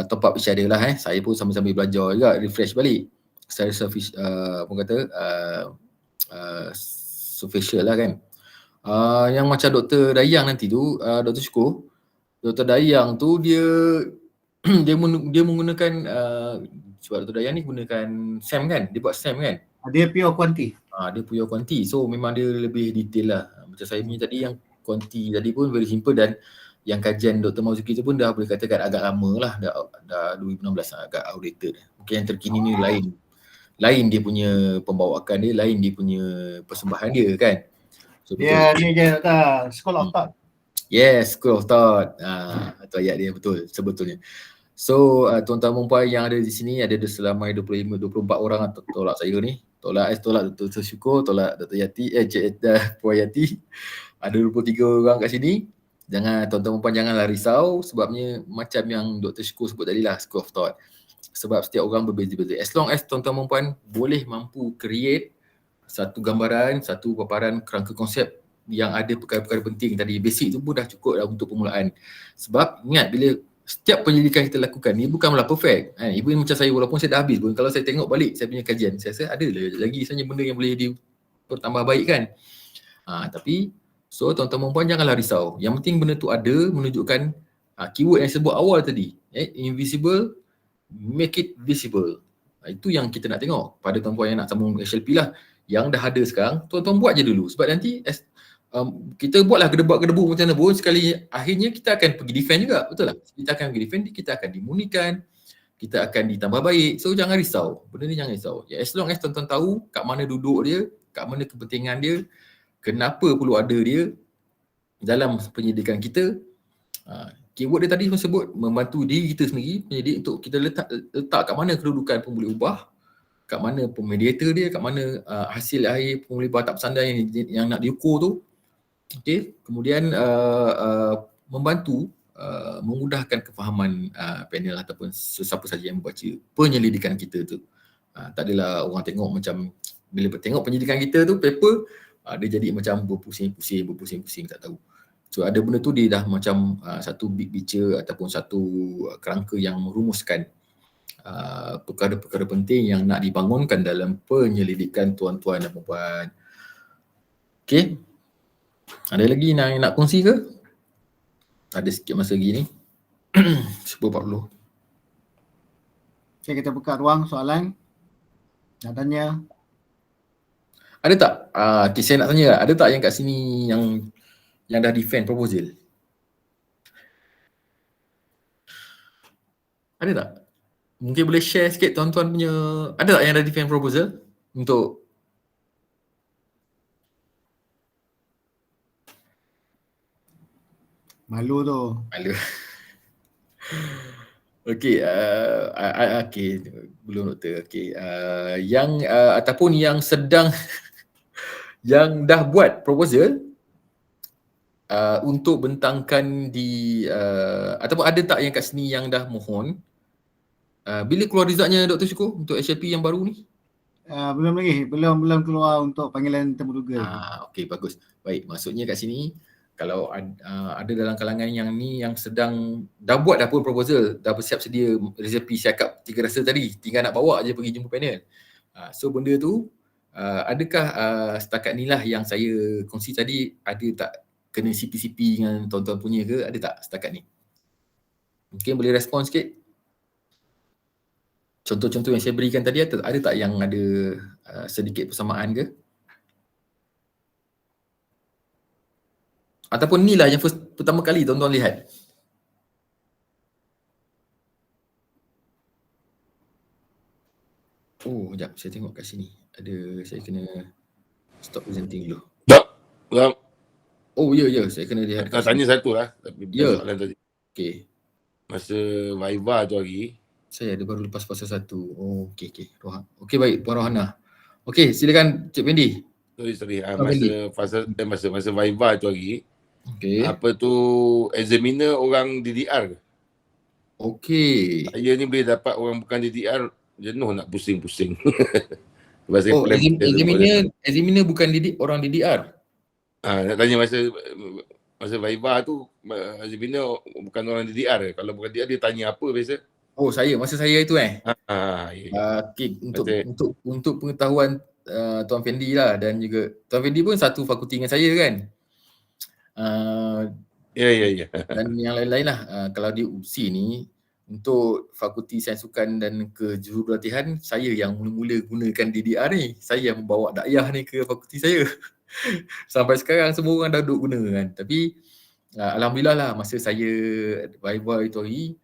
top up each other lah. Saya pun sambil-sambil belajar juga, refresh balik secara apa kata superficial lah kan. Yang macam Dr. Dayang nanti tu, Dr. Syukur, Dr. Dayang tu dia dia menggunakan sebab Dr. Dayang ni gunakan SEM kan, dia buat SEM kan. Dia pure kuanti. Dia pure kuanti, so memang dia lebih detail lah. Macam saya punya tadi yang kuanti tadi pun very simple, dan yang kajian Dr. Marzuki tu pun dah boleh katakan agak lama lah, dah 2016 agak outdated. Mungkin yang terkini ni lain dia punya pembawakan dia, lain dia punya persembahan dia kan. So, dia je Doktor, School of Thought. Yes, School of Thought. Itu ayat dia betul sebetulnya. So tuan-tuan dan puan yang ada di sini, ada selamai 24 orang tolak saya ni. Tolak Dr. Syukur, tolak Dr. Yati, Puan Yati. Ada 23 orang kat sini. Tuan-tuan dan puan janganlah risau, sebabnya macam yang Dr. Syukur sebut tadi lah, School of Thought. Sebab setiap orang berbeza-beza. As long as tuan-tuan dan puan boleh mampu create satu gambaran, satu paparan kerangka konsep yang ada perkara-perkara penting tadi, basic tu pun dah cukup dah untuk permulaan. Sebab ingat, bila setiap penyelidikan kita lakukan ni bukanlah perfect. Even macam saya, walaupun saya dah habis pun, kalau saya tengok balik saya punya kajian, saya rasa ada lagi saja benda yang boleh dipertambah baik kan. Tapi so tuan-tuan dan puan janganlah risau. Yang penting benda tu ada, menunjukkan keyword yang sebut awal tadi, invisible, make it visible. Itu yang kita nak tengok pada tuan-puan yang nak sambung HLP lah. Yang dah ada sekarang, tuan-tuan buat je dulu. Sebab nanti kita buatlah gedebak-gedebu macam mana pun, sekali akhirnya kita akan pergi defend juga, betul lah. Kita akan pergi defend, kita akan dimunikan, kita akan ditambah baik. So jangan risau, benda ni jangan risau. As long as tuan-tuan tahu kat mana duduk dia, kat mana kepentingan dia, kenapa perlu ada dia dalam penyelidikan kita. Keyword dia tadi pun sebut membantu diri kita sendiri, penyidik, untuk kita letak kat mana kedudukan pemboleh ubah, kat mana pemediator dia, kat mana hasil akhir pemboleh ubah tak bersandar yang nak diukur tu. Okey, kemudian membantu memudahkan kefahaman panel ataupun sesiapa saja yang membaca penyelidikan kita tu. Tak adalah orang tengok macam, bila tengok penyelidikan kita tu paper, dia jadi macam berpusing-pusing tak tahu. So ada benda tu dia dah macam satu big picture ataupun satu kerangka yang merumuskan perkara-perkara penting yang nak dibangunkan dalam penyelidikan tuan-tuan dan puan-puan. Okey. Ada lagi yang nak kongsi ke? Ada sikit masa lagi ni. 10.40. Okay, kita buka ruang soalan. Nak tanya? Ada tak? Okay, saya nak tanya, ada tak yang kat sini yang dah defend proposal? Ada tak? Mungkin boleh share sikit tuan-tuan punya, ada tak yang dah defend proposal untuk malu tu. Malu. Okey, okey, belum doktor. Okey, yang ataupun yang sedang yang dah buat proposal untuk bentangkan di ataupun ada tak yang kat sini yang dah mohon, bila keluar resultnya Dr. Syukur untuk HLP yang baru ni? Belum lagi, belum keluar untuk panggilan terduga. Okey, bagus. Baik, maksudnya kat sini kalau ada dalam kalangan yang ni yang sedang dah buat dah pun proposal, dah bersiap sedia resepi siakap 3 rasa tadi, tinggal nak bawa je pergi jumpa panel. So benda tu adakah setakat ni lah yang saya kongsi tadi, ada tak kena CP-CP dengan tuan-tuan punya ke, ada tak setakat ni? Mungkin boleh respon sikit. Contoh-contoh yang saya berikan tadi, ada tak yang ada sedikit persamaan ke? Ataupun ni lah yang pertama kali tuan-tuan lihat? Oh, sekejap, saya tengok kat sini. Saya kena stop presenting dulu. Tak. Oh, ya, saya kena lihat. Tanya satu lah. Tapi soalan tadi. Okey. Masa Viva tu hari. Saya ada baru lepas fasa 1. Oh, okey. Okey, baik, Puan Rohana. Okey, silakan Cik Fendi. Sorry. Tuan Fendi. Masa Viva tu hari, Okey. apa tu, examiner orang DDR ke? Okey. Saya ni boleh dapat orang bukan DDR, jenuh nak pusing-pusing. Sebab saya Oh, plan examiner bukan orang DDR. nak tanya masa Viva tu, examiner bukan orang DDR ke? Kalau bukan DDR dia tanya apa biasa? Oh, masa saya itu Ya. okey, untuk pengetahuan Tuan Fendi lah, dan juga Tuan Fendi pun satu fakulti dengan saya kan. Ya. Dan yang lain-lain lah. Kalau di UPSI ni, untuk Fakulti Sains Sukan dan Kejurulatihan, saya yang mula-mula gunakan DDR ni. Saya yang membawa dakyah ni ke fakulti saya. Sampai sekarang semua orang dah duduk guna kan. Tapi alhamdulillah lah, masa saya Viva itu hari,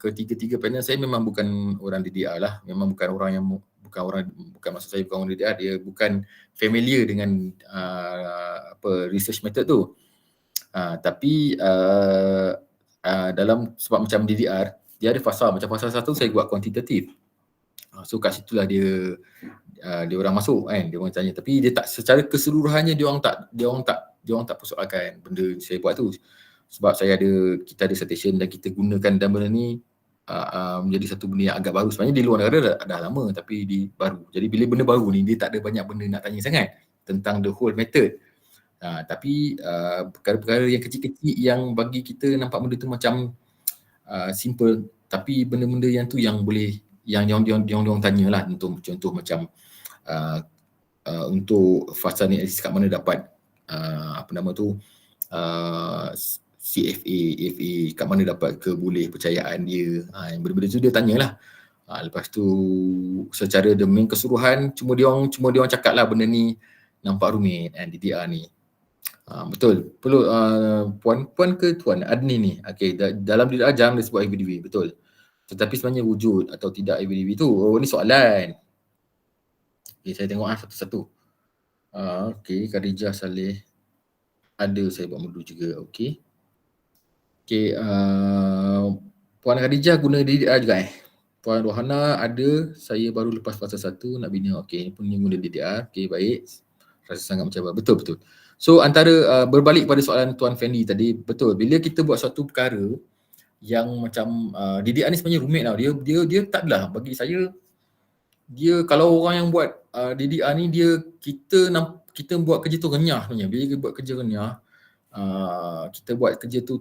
ketiga-tiga panel saya memang bukan orang DDR lah. Memang bukan maksud saya bukan orang DDR, dia bukan familiar dengan research method tu. Tapi dalam, sebab macam DDR, dia ada fasa, macam fasa 1 saya buat kuantitatif. So kat situlah dia orang masuk kan, dia orang tanya, tapi dia tak secara keseluruhannya dia orang tak persoalkan benda saya buat tu. Sebab kita ada citation dan kita gunakan, dan benda ni menjadi satu benda yang agak baru. Sebenarnya di luar negara dah lama, tapi baru. Jadi bila benda baru ni, dia tak ada banyak benda nak tanya sangat tentang the whole method. Tapi perkara-perkara yang kecil-kecil yang bagi kita nampak benda tu macam simple, tapi benda-benda yang tu yang boleh, yang diorang tanyalah. Untuk contoh macam untuk fasa ni kat mana dapat CFA, FA, kat mana dapat kebolehpercayaan dia. Benda-benda tu dia tanyalah. Lepas tu secara the main keseluruhan, cuma diorang cakap lah benda ni nampak rumit DDR ni. Betul. Perlu puan ke tuan admin ni. Okey, dalam DDR jarang dia sebut IBDV, betul. Tetapi sebenarnya wujud atau tidak IBDV tu, ni soalan. Okey, saya tengok satu-satu. Okey, Khadijah Saleh ada, saya buat dulu juga. Okey, Puan Khadijah guna DDR juga Puan Rohana ada, saya baru lepas fasa 1 nak bina. Okey, ni pun guna DDR. Okey, baik. Rasa sangat mencabar. Betul. So antara berbalik pada soalan Tuan Fendi tadi, betul. Bila kita buat suatu perkara yang macam DDR ni sebenarnya rumit tau. Dia tak adalah, bagi saya, dia kalau orang yang buat DDR ni, kita buat kerja tu renyah sebenarnya. Bila kita buat kerja renyah, kita buat kerja tu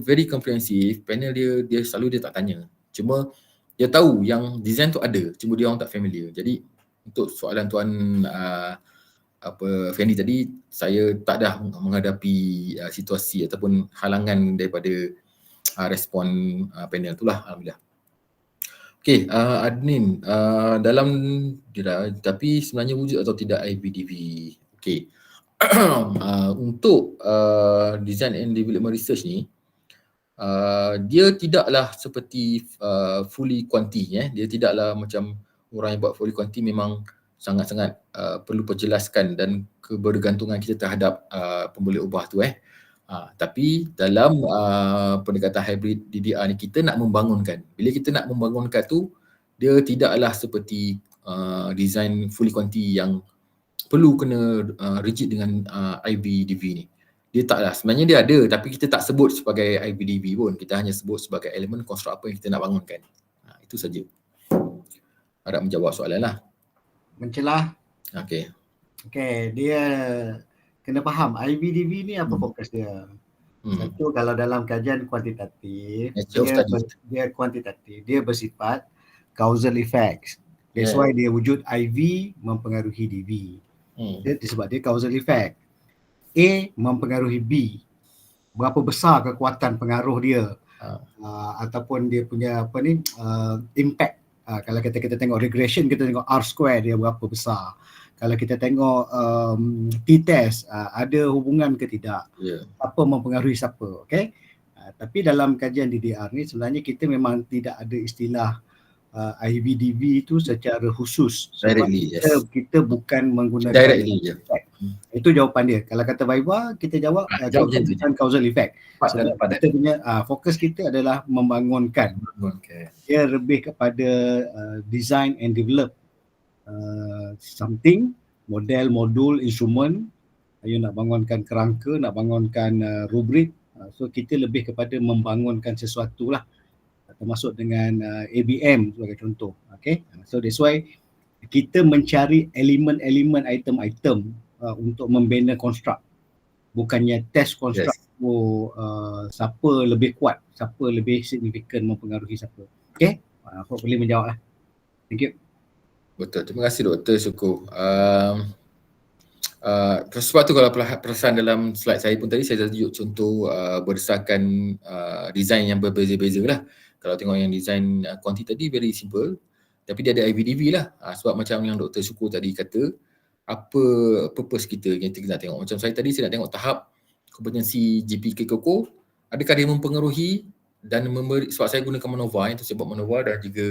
very comprehensive. Panel dia selalu dia tak tanya. Cuma dia tahu yang design tu ada, cuma dia orang tak familiar. Jadi untuk soalan Tuan Fendi tadi, saya tak dah menghadapi situasi ataupun halangan daripada respon panel tu lah, alhamdulillah. Okey, admin dalam tapi sebenarnya wujud atau tidak IBDV. Okey. Untuk design and development research ni, dia tidaklah seperti fully quanti. Dia tidaklah macam orang yang buat fully quanti memang sangat-sangat perlu perjelaskan dan kebergantungan kita terhadap pemboleh ubah tu. Tapi dalam pendekatan hybrid DDR ni, kita nak membangunkan. Bila kita nak membangunkan tu, dia tidaklah seperti design fully quanti yang perlu kena rigid dengan IBDV ni. Dia taklah, sebenarnya dia ada, tapi kita tak sebut sebagai IBDV pun. Kita hanya sebut sebagai elemen konstruk apa yang kita nak bangunkan. Itu saja. Harap menjawab soalan lah. Mencelah. Okey, dia kena faham IBDV ni apa fokus dia. Satu, kalau dalam kajian kuantitatif, dia kuantitatif, dia bersifat causal effects. That's why dia wujud IV mempengaruhi DV. Dia disebut dia causal effect. A mempengaruhi B. Berapa besar kekuatan pengaruh dia ataupun dia punya impact. Kalau kita tengok regression, kita tengok R square dia berapa besar. Kalau kita tengok t-test, ada hubungan ke tidak, apa mempengaruhi siapa. Okay? Tapi dalam kajian DDR ni sebenarnya kita memang tidak ada istilah IBDV itu secara khusus. Sebab kita bukan menggunakan directly. Itu jawapan dia. Kalau kata Viva, kita jawab bukan causal effect. Kita punya fokus kita adalah membangunkan. Dia lebih kepada design and develop something, model, modul, instrumen, you nak bangunkan kerangka, nak bangunkan rubrik. So kita lebih kepada membangunkan sesuatu lah, termasuk dengan ABM sebagai contoh. Okay, so that's why kita mencari elemen-elemen, item-item untuk membina konstruk, bukannya test konstruk. Siapa lebih kuat, siapa lebih signifikan mempengaruhi siapa. Okay, hopefully menjawab lah. Thank you. Betul, terima kasih Dr. Syukur. Sebab tu kalau perasan dalam slide saya pun tadi saya dah tunjuk contoh berdasarkan design yang berbeza-beza lah. Kalau tengok yang design kuanti tadi very simple, tapi dia ada IVDV lah. Sebab macam yang Dr. Syukur tadi kata, apa purpose kita nak tengok. Macam saya tadi saya nak tengok tahap kompetensi GPK Koko, adakah dia mempengaruhi dan memberi, sebab saya gunakan MANOVA, yang tu saya buat MANOVA dan juga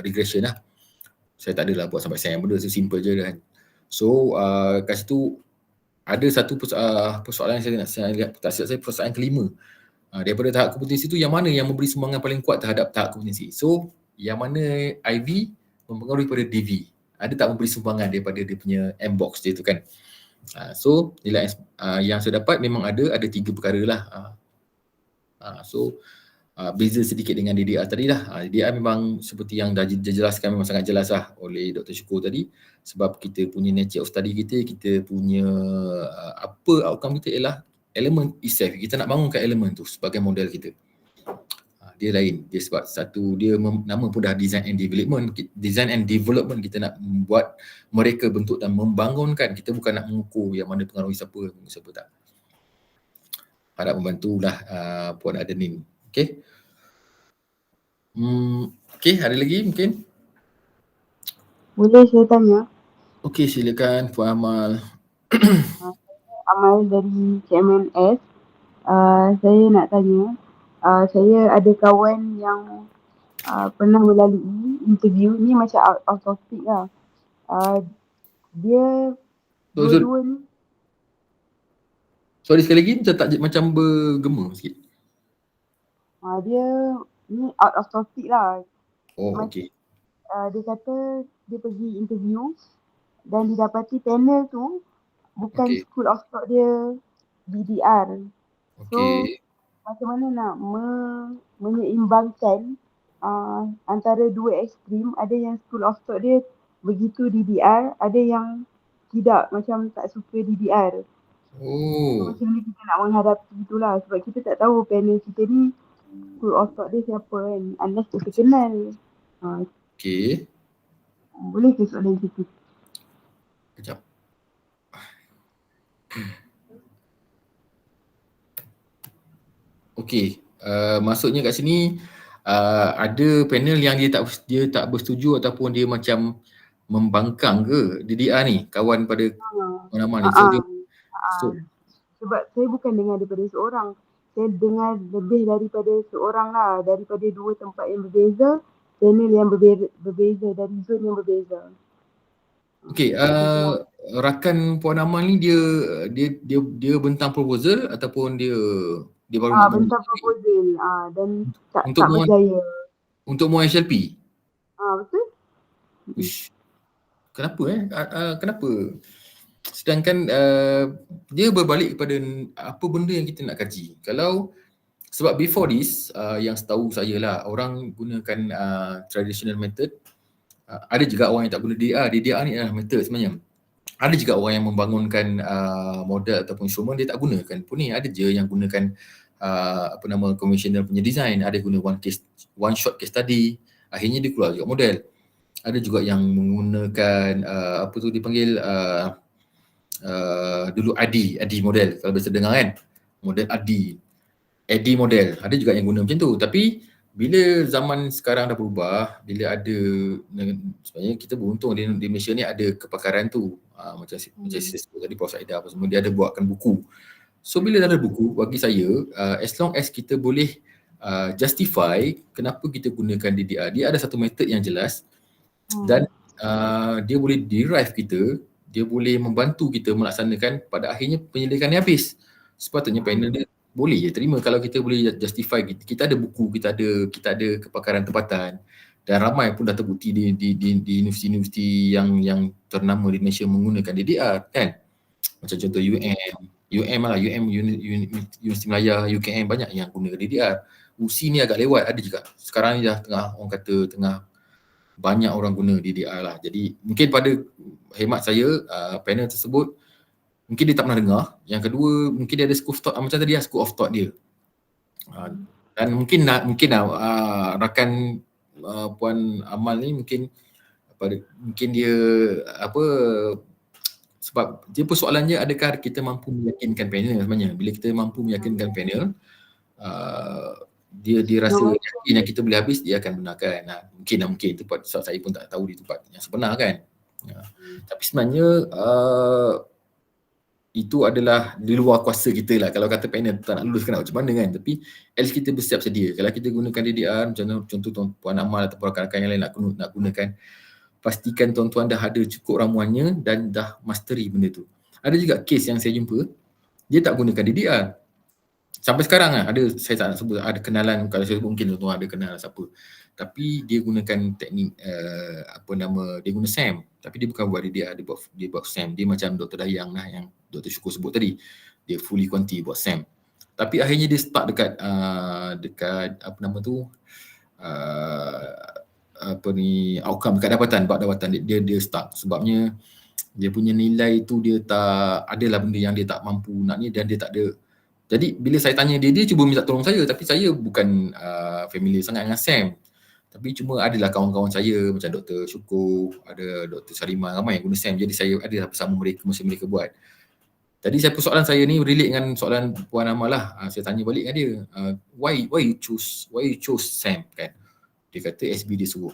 regression lah. Saya tak adalah buat sampai sayang benda, simple je kan. So kat situ ada satu persoalan yang saya lihat, tak silap saya persoalan kelima. Daripada tahap kompetensi tu, yang mana yang memberi sumbangan paling kuat terhadap tahap kompetensi. So yang mana IV mempengaruhi pada DV, ada tak memberi sumbangan daripada dia punya M-box dia tu kan. So nilai yang saya dapat memang ada 3 perkara lah. So beza sedikit dengan DDR tadi lah. DDR memang seperti yang dah dijelaskan, memang sangat jelas lah oleh Dr. Syukur tadi. Sebab kita punya nature of study kita punya apa outcome kita ialah elemen itself. Kita nak bangunkan elemen tu sebagai model kita. Dia lain. Dia sebab satu, dia nama pun dah design and development. Design and development kita nak buat mereka bentuk dan membangunkan. Kita bukan nak mengukur yang mana pengaruhi siapa tak. Harap membantulah Puan Adenin. Okay. Okay, ada lagi mungkin? Boleh saya tanya? Okay, silakan Puan Amal. Amal dari CMNS. Saya nak tanya, saya ada kawan yang pernah melalui interview, ni macam out of topic lah. Dia dua-dua ni. Sorry sekali lagi, macam bergema sikit. Dia ni out of topic lah. Oh, okey. Dia kata dia pergi interview dan didapati panel tu bukan school of thought dia DDR. So macam mana nak menyeimbangkan antara dua ekstrim. Ada yang school of thought dia begitu DDR, ada yang tidak, macam tak suka DDR. So, macam ni kita nak menghadapi itulah, sebab kita tak tahu panel kita ni school of thought dia siapa kan, unless kita kenal. Okay. Boleh ke soalan situ? Sekejap. Okay, maksudnya kat sini ada panel yang dia tak bersetuju ataupun dia macam membangkang ke DDR ni, kawan pada Amal ni. Sebab saya bukan dengar daripada seorang, saya dengar lebih daripada seorang lah, daripada dua tempat yang berbeza, panel yang berbeza, dari zon yang berbeza. Okey, rakan Puan Amal ni dia bentang proposal ataupun dia baru nak bentang proposal dan tak berjaya. Untuk mau HLP? Betul. Uish. Kenapa kenapa? Sedangkan dia berbalik kepada apa benda yang kita nak kaji. Kalau sebab before this, yang setahu saya lah, orang gunakan traditional method. Ada juga orang yang tak guna DDR. DDR ni adalah method sebenarnya. Ada juga orang yang membangunkan model ataupun instrumen, dia tak gunakan pun ni. Ada je yang gunakan conventional punya design. Ada guna one shot case study, akhirnya dia keluar juga model. Ada juga yang menggunakan apa tu dipanggil dulu ADI model, kalau biasa dengar kan, model ADI model. Ada juga yang guna macam tu. Tapi bila zaman sekarang dah berubah, bila ada, sebenarnya kita beruntung di Malaysia ni ada kepakaran tu. Macam saya sebut tadi, Prof. Saida apa semua, dia ada buatkan buku. So bila dah ada buku, bagi saya as long as kita boleh justify kenapa kita gunakan DDR, dia ada satu method yang jelas dan dia boleh derive kita, dia boleh membantu kita melaksanakan, pada akhirnya penyelidikan ni habis. Sepatutnya panel dia boleh je terima kalau kita boleh justify. Kita ada buku, kita ada kepakaran tempatan dan ramai pun dah terbukti di universiti-universiti yang ternama di Malaysia menggunakan DDR kan. Macam contoh UM lah, Universiti Melayu, UKM banyak yang guna DDR. USI ni agak lewat, ada juga. Sekarang ni dah orang kata tengah banyak orang guna DDR lah. Jadi mungkin pada hemat saya panel tersebut mungkin dia tak pernah dengar. Yang kedua mungkin dia ada school of thought macam tadi lah, school of thought dia. Dan mungkin rakan Puan Amal ni mungkin dia sebab dia persoalannya adakah kita mampu meyakinkan panel sebenarnya. Bila kita mampu meyakinkan panel, dia rasa yakin yang kita boleh habis, dia akan benarkan. Mungkin tempat saya pun tak tahu di tempat yang sebenar kan. Tapi sebenarnya itu adalah di luar kuasa kita lah. Kalau kata panel tak nak luluskan nak macam mana kan. Tapi at least kita bersiap sedia. Kalau kita gunakan DDR, contoh Puan Amal atau rakan-rakan yang lain nak gunakan, pastikan tuan-tuan dah ada cukup ramuannya dan dah mastery benda tu. Ada juga kes yang saya jumpa, dia tak gunakan DDR. Sampai sekarang saya tak nak sebut, ada kenalan, kalau saya sebut mungkin tuan-tuan ada kenal siapa. Tapi dia gunakan teknik dia guna SAM. Tapi dia bukan buat DDR, dia buat SAM. Dia macam Dr. Dayang lah yang Dr. Syukur sebut tadi. Dia fully quanti buat SAM. Tapi akhirnya dia start dekat outcome dekat bab dapatan dia start. Sebabnya dia punya nilai tu dia tak, adalah benda yang dia tak mampu nak ni dan dia tak ada. Jadi bila saya tanya dia cuba minta tolong saya, tapi saya bukan familiar sangat dengan SAM. Tapi cuma adalah kawan-kawan saya macam Dr. Syukur, ada Dr. Sarimah, ramai yang guna SAM. Jadi saya ada bersama mereka masa mereka buat. Jadi persoalan saya ni relate dengan soalan Puan Amal lah. Saya tanya balik dengan dia, why you choose SAM kan? Dia kata SB dia suruh.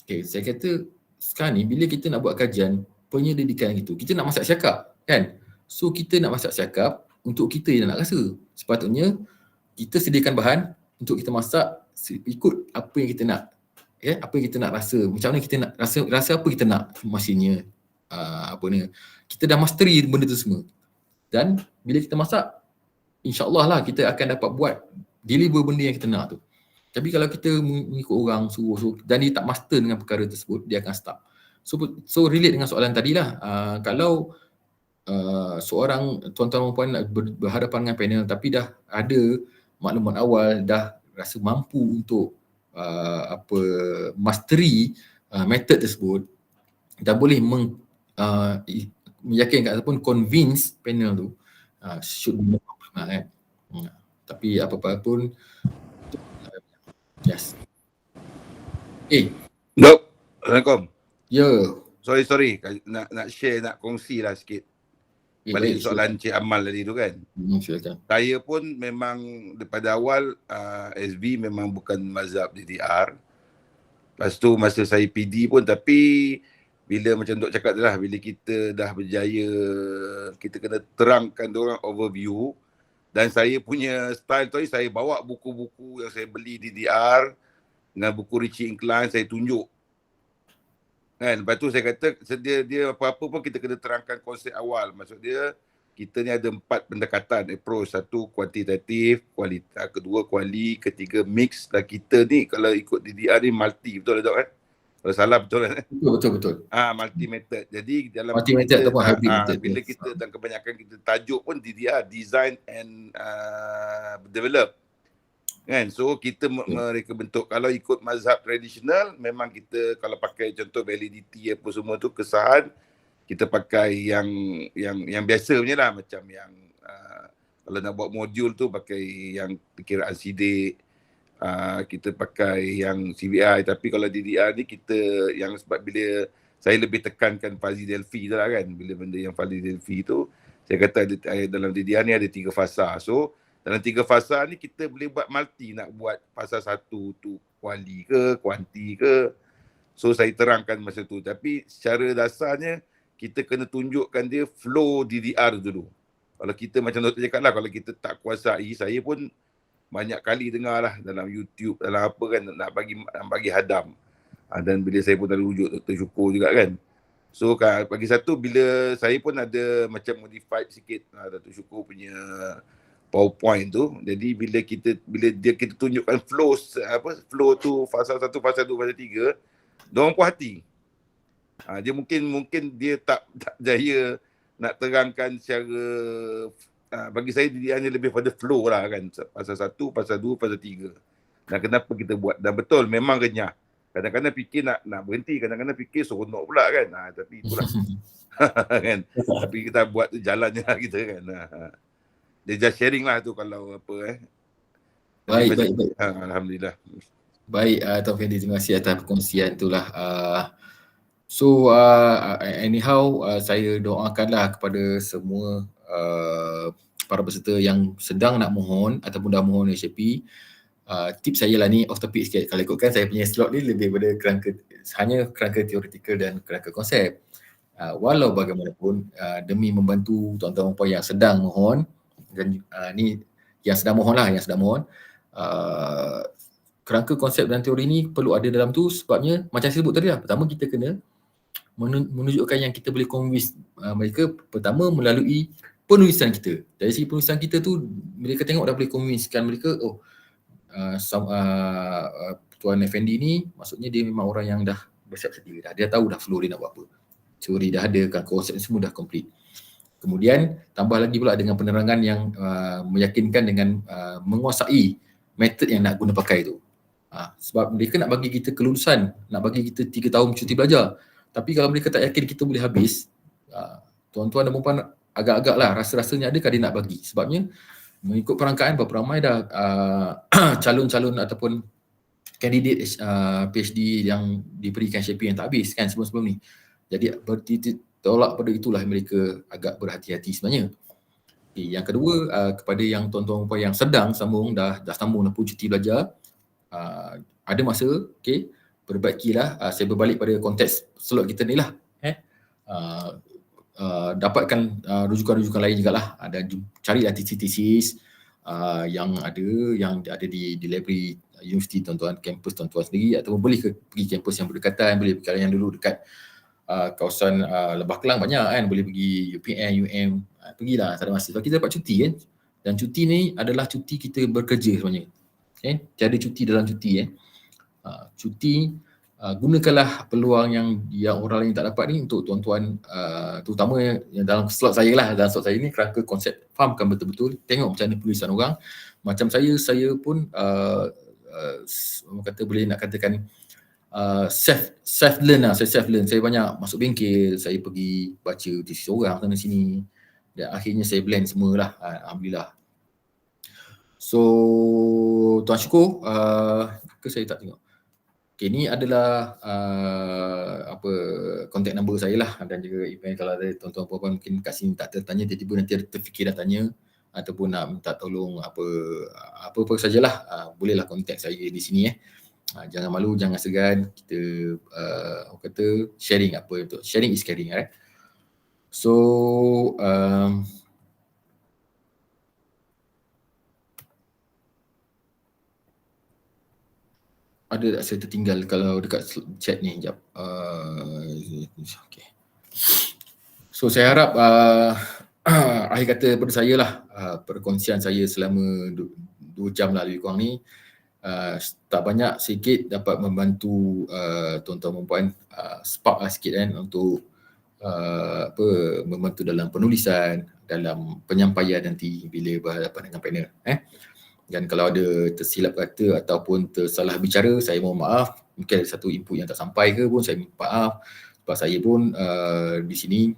Okay, saya kata sekarang ni bila kita nak buat kajian penyelidikan itu, kita nak masak syakab kan? So kita nak masak syakab untuk kita yang nak rasa. Sepatutnya kita sediakan bahan untuk kita masak ikut apa yang kita nak. Ya, apa yang kita nak rasa. Macam mana kita nak rasa apa kita nak maksudnya kita dah mastery benda tu semua. Dan bila kita masak, insya-Allah lah kita akan dapat buat deliver benda yang kita nak tu. Tapi kalau kita mengikut orang suruh dan dia tak master dengan perkara tersebut, dia akan stuck. So relate dengan soalan tadilah. Kalau seorang tuan-tuan dan puan berhadapan dengan panel tapi dah ada maklumat awal, dah rasa mampu untuk mastery method tersebut, dah boleh meyakinkan ataupun convince panel tu, should be no problem lah kan. Tapi apa-apa pun yes. Dok, Assalamualaikum. Ya. Sorry. Nak share, nak kongsi lah sikit. Balik soalan Cik Amal tadi tu kan. Silakan. Saya pun memang daripada awal SB memang bukan mazhab DDR. Lepas tu masa saya PD pun, tapi bila macam Dok cakap tu lah, bila kita dah berjaya, kita kena terangkan diorang overview. Dan saya punya style tu, saya bawa buku-buku yang saya beli DDR dengan buku Richie Incline, saya tunjuk. Kan? Lepas tu saya kata, dia apa-apa pun kita kena terangkan konsep awal. Maksud dia, kita ni ada 4 pendekatan approach. 1 kuantitatif, kualitas, kedua kuali, ketiga mix. Dan kita ni kalau ikut DDR ni multi, betul tak Dok kan? Kalau salah betul kan? Betul. Multi method. Jadi dalam multi method ataupun hybrid method. Bila kita dan kebanyakan kita tajuk pun DDR, design and develop. Kan? So kita mereka bentuk, kalau ikut mazhab tradisional memang kita kalau pakai contoh validity apa semua tu kesahan, kita pakai yang biasa punya lah, macam yang kalau nak buat modul tu pakai yang perkiraan sidik, kita pakai yang CVI. Tapi kalau DDR ni kita yang, sebab bila saya lebih tekankan Fuzzy Delphi tu lah kan, bila benda yang Fuzzy Delphi tu saya kata dalam DDR ni ada 3 fasa. So dalam 3 fasa ni kita boleh buat multi, nak buat fasa 1 tu kuali ke, kuanti ke. So saya terangkan masa tu. Tapi secara dasarnya kita kena tunjukkan dia flow DDR dulu. Kalau kita macam Dr. cakap lah, kalau kita tak kuasai, saya pun banyak kali dengar lah dalam YouTube, dalam apa kan, nak bagi hadam. Dan bila saya pun ada rujuk Dr. Syukur juga kan. So bagi satu, bila saya pun ada macam modified sikit Dr. Syukur punya PowerPoint tu. Jadi bila kita tunjukkan flow tu fasa 1, fasa 2, fasa 3, diorang puas hati. Dia mungkin dia tak jaya nak terangkan secara bagi saya dia hanya lebih pada flow lah kan. Fasa 1, fasa 2, fasa 3. Dan kenapa kita buat, dan betul memang renyah. Kadang-kadang fikir nak berhenti, kadang-kadang fikir seronok pula kan. Tapi itulah. Kan. Tapi kita buat tu jalannya lah kita kan. Dia just sharing lah tu kalau apa Baik. Alhamdulillah. Baik, Tuan Fendi, terima kasih atas perkongsian itulah. Anyhow, saya doakanlah kepada semua para peserta yang sedang nak mohon ataupun dah mohon SHP. Tips saya lah ni off topic sikit. Kalau ikutkan saya punya slot ni lebih pada hanya kerangka teoretikal dan kerangka konsep. Walau bagaimanapun, demi membantu tuan-tuan dan puan yang sedang mohon, dan ni yang sedang mohon, kerangka konsep dan teori ni perlu ada dalam tu sebabnya macam saya sebut tadi lah. Pertama kita kena menunjukkan yang kita boleh convince mereka, pertama melalui penulisan kita. Dari segi penulisan kita tu mereka tengok dah boleh convincekan mereka, Tuan Effendi ni maksudnya dia memang orang yang dah bersiap sedia dah. Dia tahu dah flow dia nak buat apa. Teori dah ada, kan konsep semua dah complete. Kemudian tambah lagi pula dengan penerangan yang meyakinkan dengan menguasai metod yang nak guna pakai tu. Sebab mereka nak bagi kita kelulusan, nak bagi kita 3 tahun cuti belajar. Tapi kalau mereka tak yakin kita boleh habis, tuan-tuan dan puan agak-agak lah rasa-rasanya adakah dia nak bagi. Sebabnya mengikut perangkaan berapa ramai dah calon-calon ataupun kandidat PhD yang diberikan SHP yang tak habis kan sebelum-sebelum ni. Jadi tolak pada itulah mereka agak berhati-hati sebenarnya. Yang kedua, kepada yang tuan-tuan dan puan yang sedang sambung, dah sambung pun cuti belajar, ada masa, perbaikilah. Saya berbalik pada konteks slot kita ni lah. Dapatkan rujukan-rujukan lain juga lah. Carilah tesis-tesis yang ada di library universiti tuan-tuan, kampus tuan-tuan sendiri, ataupun boleh pergi kampus yang berdekatan, boleh pergi yang dulu dekat kawasan Lebah Kelang banyak kan, boleh pergi UPN, UM, pergilah, tak ada masa. Sebab kita dapat cuti kan, dan cuti ni adalah cuti kita bekerja sebenarnya. Tiada cuti dalam cuti cuti, gunakanlah peluang yang orang lain tak dapat ni untuk tuan-tuan, terutama yang dalam slot saya lah, dalam slot saya ni kerangka konsep, fahamkan betul-betul, tengok macam mana tulisan orang. Macam saya pun boleh nak katakan self learn lah. Saya banyak masuk bengkel, saya pergi baca tesis orang sana sini, dan akhirnya saya blend semualah, alhamdulillah. So tuan syukur, ke saya tak tengok. Ni adalah contact number saya lah, dan juga email kalau ada tuan-tuan puan-puan mungkin kat sini tak tertanya, tiba-tiba nanti ada terfikir nak tanya ataupun nak minta tolong apa sajalah, bolehlah contact saya di sini. Jangan malu, jangan segan, kita sharing apa itu. Sharing is caring, right? So ada tak saya tertinggal kalau dekat chat ni, sekejap. Okay. So saya harap akhir kata pada saya lah, perkongsian saya selama 2 jam lah lebih kurang ni, tak banyak sikit dapat membantu tuan-tuan dan puan, spark lah sikit kan untuk membantu dalam penulisan, dalam penyampaian nanti bila berhadapan dengan panel. Dan kalau ada tersilap kata ataupun tersalah bicara, saya mohon maaf. Mungkin ada satu input yang tak sampai ke pun, saya minta maaf. Sebab saya pun di sini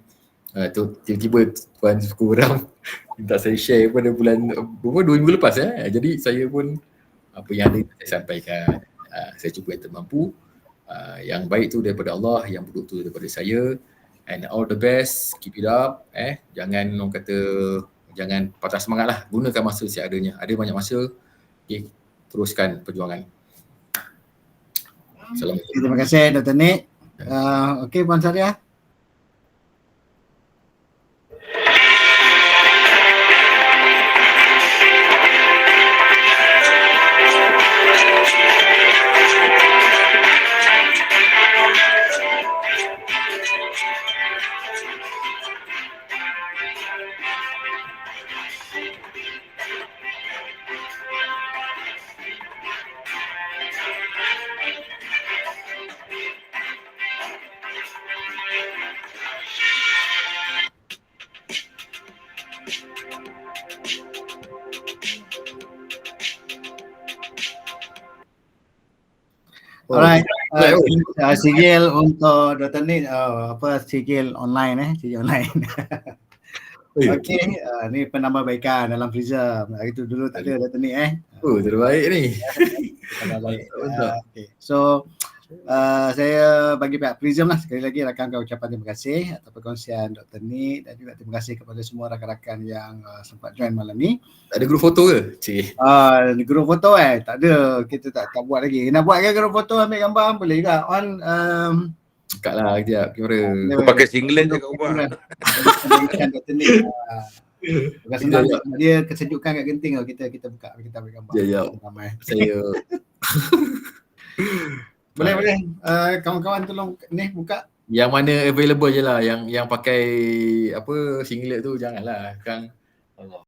tiba-tiba Tuan Sukuram minta saya share pada bulan 2 minggu lepas. Jadi saya pun apa yang ada saya sampaikan. Saya cuba yang termampu. Yang baik tu daripada Allah, yang buruk tu daripada saya. And all the best, keep it up. Jangan patah semangat lah, gunakan masa seadanya. Ada banyak masa, teruskan perjuangan. Assalamualaikum. Terima kasih Dr. Nik. Okey Puan Saria. Alright. Right, Sigil untuk Dr. Nick, sigil online sigil online. Okey, ni penambahbaikan dalam Prism. Itu dulu tak ada Dr. Nick terbaik ni. Baik. Okay. So saya bagi pihak Prism lah sekali lagi rakan ucapan terima kasih atas perkongsian Dr. Nick dan juga terima kasih kepada semua rakan-rakan yang sempat join malam ni. Tak ada grup foto ke? Cik. Grup foto tak ada, kita tak buat lagi. Nak buat ke grup foto ambil gambar boleh juga. Dekat lah kejap kamera. Kau pakai singlet je kat rumah. Dr. Nick. Bukan senang sebab dia kesejukan kat genting tau. Kita buka, kita ambil gambar. Ya. Saya boleh. Kawan-kawan tolong ni buka. Yang mana available je lah, yang pakai apa singlet tu janganlah kan. Allah.